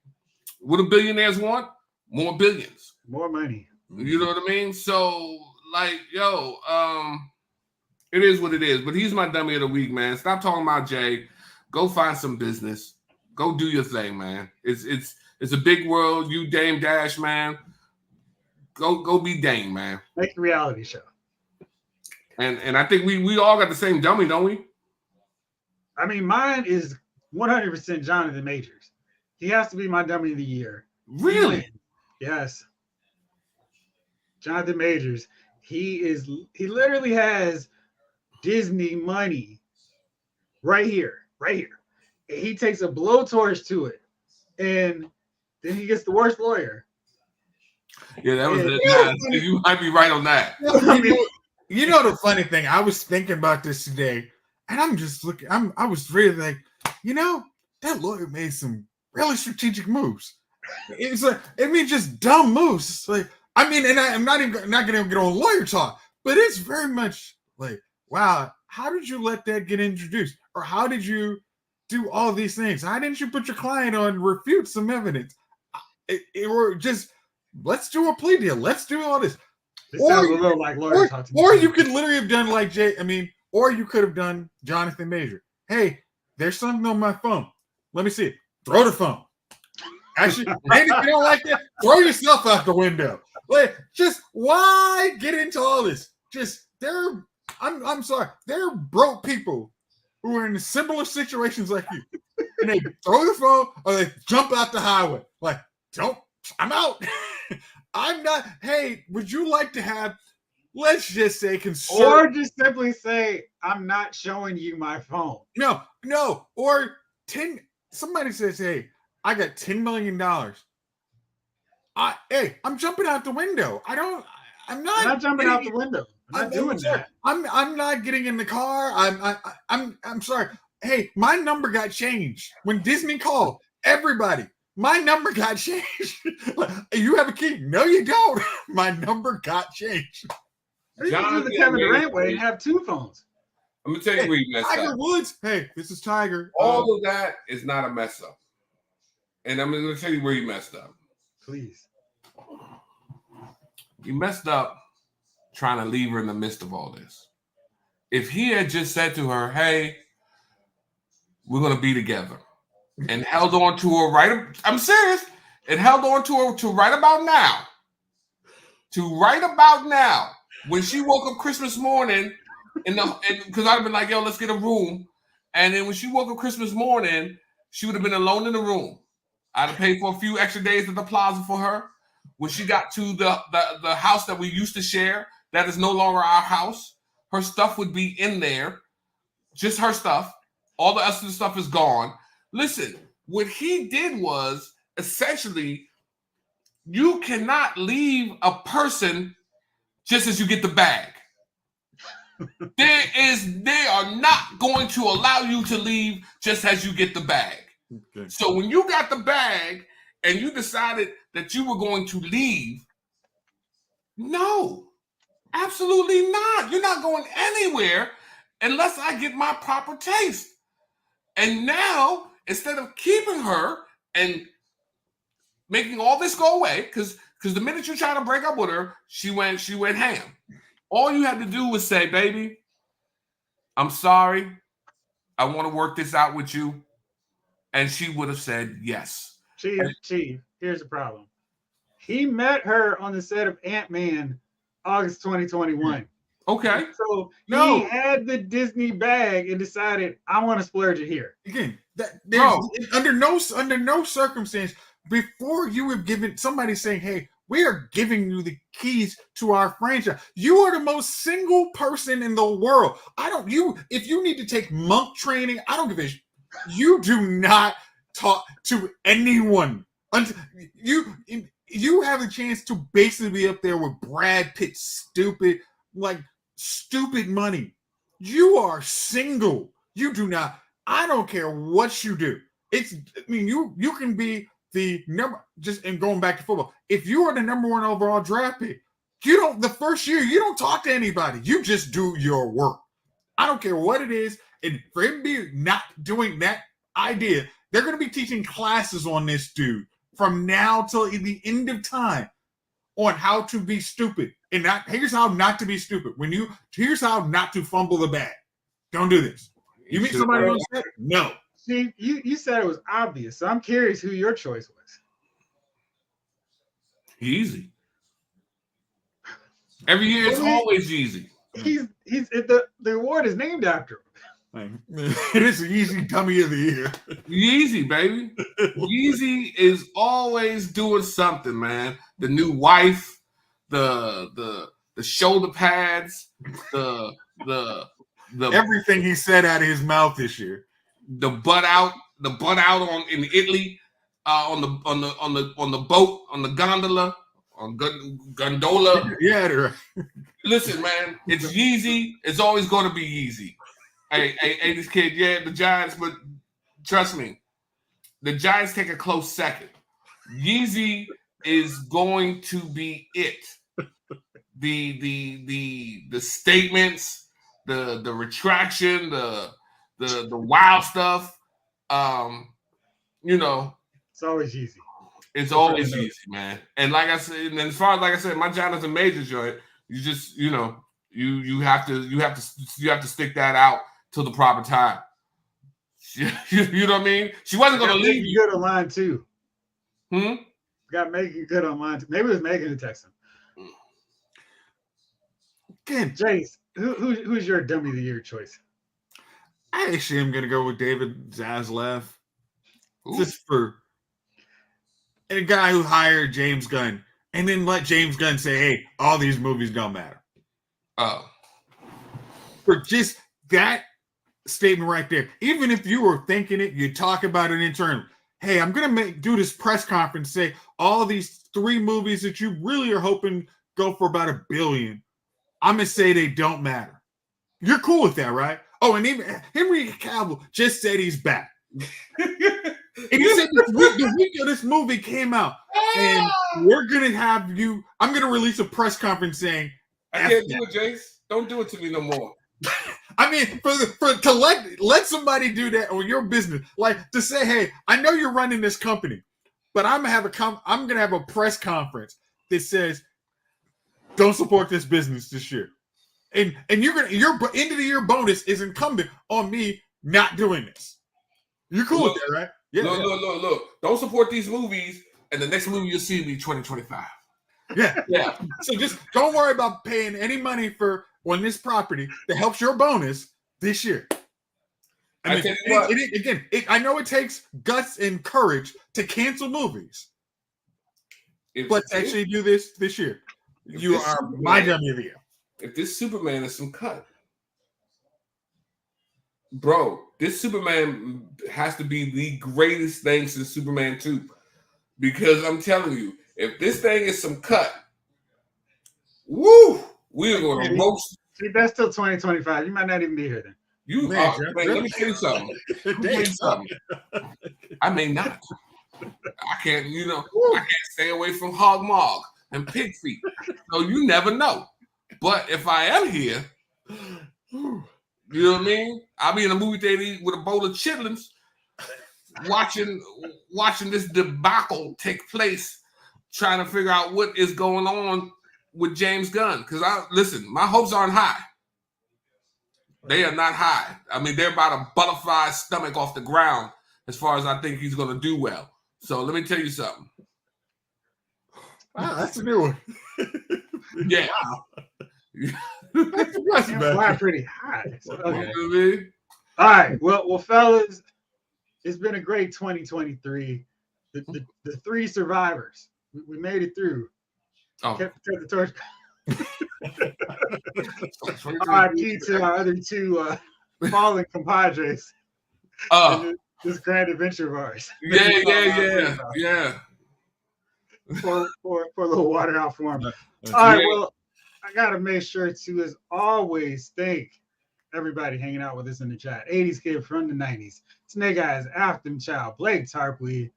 What do billionaires want? More billions. More money. You know what I mean? So, like, yo, it is what it is. But he's my dummy of the week, man. Stop talking about Jay. Go find some business. Go do your thing, man. It's a big world. You Dame Dash, man. Go be Dame, man. Make a reality show. And I think we all got the same dummy, don't we? I mean, mine is 100% Jonathan Majors. He has to be my dummy of the year. Really? Yes. Jonathan Majors. He literally has Disney money right here. And he takes a blowtorch to it. And then he gets the worst lawyer. Yeah, that was it. Nah, you might be right on that. You know the funny thing, I was thinking about this today, and I'm just looking. I was really like, that lawyer made some really strategic moves. It's like, just dumb moves. It's like, and I'm not going to get on lawyer talk, but it's very much like, wow, how did you let that get introduced, or how did you do all these things? How didn't you put your client on, refute some evidence, or just let's do a plea deal, let's do all this. It sounds a little like lawyer talk to me. Or you could literally have done like or you could have done Jonathan Major. Hey, there's something on my phone. Let me see it. Throw the phone. Actually, maybe if you don't like that, throw yourself out the window. Like, just why get into all this? I'm sorry. There are broke people who are in similar situations like you. And they throw the phone or they jump out the highway. Like, I'm out. I'm not. Hey, would you like to have, let's just say, or just simply say, I'm not showing you my phone. No. Or somebody says, hey, I got $10 million. Hey, I'm jumping out the window. I'm not jumping out the window. I'm not doing that. I'm not getting in the car. I'm sorry. Hey, my number got changed when Disney called. Everybody, my number got changed. You have a key? No, you don't. My number got changed. You can do the Kevin Durant way and have two phones. I'm gonna tell you where you messed up. Tiger Woods. Hey, this is Tiger. All of that is not a mess up. And I'm gonna tell you where you messed up. Please. You messed up trying to leave her in the midst of all this. If he had just said to her, hey, we're gonna be together, and held on to her I'm serious, and held on to her to right about now. When she woke up Christmas morning, because I'd have been like, yo, let's get a room. And then when she woke up Christmas morning, she would have been alone in the room. I'd have paid for a few extra days at the plaza for her. When she got to the house that we used to share, that is no longer our house, her stuff would be in there. Just her stuff. All the other stuff is gone. Listen, what he did was essentially, you cannot leave a person just as you get the bag. They are not going to allow you to leave just as you get the bag. Okay. So when you got the bag and you decided that you were going to leave, no, absolutely not. You're not going anywhere unless I get my proper taste. And now, instead of keeping her and making all this go away, because the minute you try to break up with her, she went ham. All you had to do was say, baby, I'm sorry. I want to work this out with you. And she would have said yes. Chief, here's the problem. He met her on the set of Ant-Man, August 2021. Okay. So he had the Disney bag and decided, I want to splurge it here. Again, under no circumstance, before you have given somebody saying, hey, we are giving you the keys to our franchise. You are the most single person in the world. If you need to take monk training, I don't give a You do not talk to anyone until you have a chance to basically be up there with Brad Pitt's stupid money. You are single. You do not. I don't care what you do. You can be the number, just and going back to football. If you are the number 1 overall draft pick, the first year you don't talk to anybody. You just do your work. I don't care what it is. And for him to be not doing that idea, they're going to be teaching classes on this dude from now till the end of time on how to be stupid. And here's how not to be stupid. Here's how not to fumble the bag. Don't do this. You meet somebody on set? No. See, you said it was obvious, so I'm curious who your choice was. Easy. Every year it's always easy. The award is named after him. It is the Yeezy Dummy of the Year. Yeezy, baby. Yeezy is always doing something, man. The new wife, the shoulder pads, the everything he said out of his mouth this year. The butt out in Italy, on the boat, on the gondola, gondola. Yeah, right. Listen, man, it's Yeezy. It's always going to be Yeezy. Hey, this kid, yeah, the Giants, but trust me, the Giants take a close second. Yeezy is going to be it. The statements, the retraction, the wild stuff. It's always Yeezy. It's always Yeezy, man. And like I said, and as far as like I said, my Giant is a major joint. You just you have to stick that out till the proper time. You know what I mean? She wasn't going to leave you. Good online too. Got Megan good online too. Maybe it was Megan who texted him. Again, Jayce, who's your dummy of the year choice? I actually am going to go with David Zaslav. Just for a guy who hired James Gunn and then let James Gunn say, hey, all these movies don't matter. Oh. For just that statement right there. Even if you were thinking it, you talk about it internally. Hey, I'm going to do this press conference, say all these 3 movies that you really are hoping go for about $1 billion. I'm going to say they don't matter. You're cool with that, right? Oh, and even Henry Cavill just said he's back. And he said the week of this movie came out, and we're going to have you. I'm going to release a press conference saying, I can't do it, Jayce. Don't do it to me no more. I mean, to let somebody do that on your business, like to say, hey, I know you're running this company, but I'm gonna have a press conference that says, don't support this business this year, and your end of the year bonus is incumbent on me not doing this. You're cool with that, right? Yeah. Look. Don't support these movies, and the next movie you'll see will be 2025. Yeah. So just don't worry about paying any money on this property that helps your bonus this year. I know it takes guts and courage to cancel movies, but to actually do this year, you are my dummy of the year. If this Superman is some cut, bro, this Superman has to be the greatest thing since Superman 2. Because I'm telling you, if this thing is some cut, woo, we are going to roast. See, that's till 2025. You might not even be here then. Let me tell you something. I may not. I can't, I can't stay away from hog mog and pig feet. So you never know. But if I am here, you know what I mean? I'll be in a movie theater with a bowl of chitlins, watching this debacle take place, trying to figure out what is going on with James Gunn. Because my hopes aren't high. They are not high. I mean, they're about a butterfly's stomach off the ground as far as I think he's going to do well. So let me tell you something. Wow, that's a new one. Yeah. Fly pretty high. So, okay. You know what I mean? All right. Well, fellas, it's been a great 2023. The 3 survivors. We made it through. Oh. Kept the torch. RIP to our other 2 fallen compadres. this grand adventure of ours. Yeah. Pour a little water out for him. That's All right, it. well, I gotta make sure to, as always, thank everybody hanging out with us in the chat. 80s kid from the 90s. Snake Eyes, Afton Child, Blake Tarpley,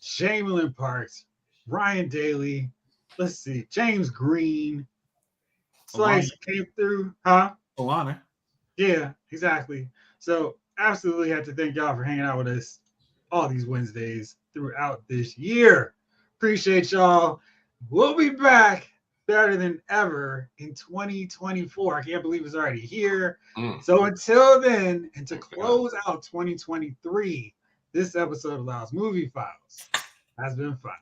Jamelin Parks, Ryan Daly. Let's see, James Green. Slice came through, huh? Alana. Yeah, exactly. So absolutely have to thank y'all for hanging out with us all these Wednesdays throughout this year. Appreciate y'all. We'll be back better than ever in 2024. I can't believe it's already here. So until then, and to close out 2023, this episode of Lyle's Movie Files has been fun.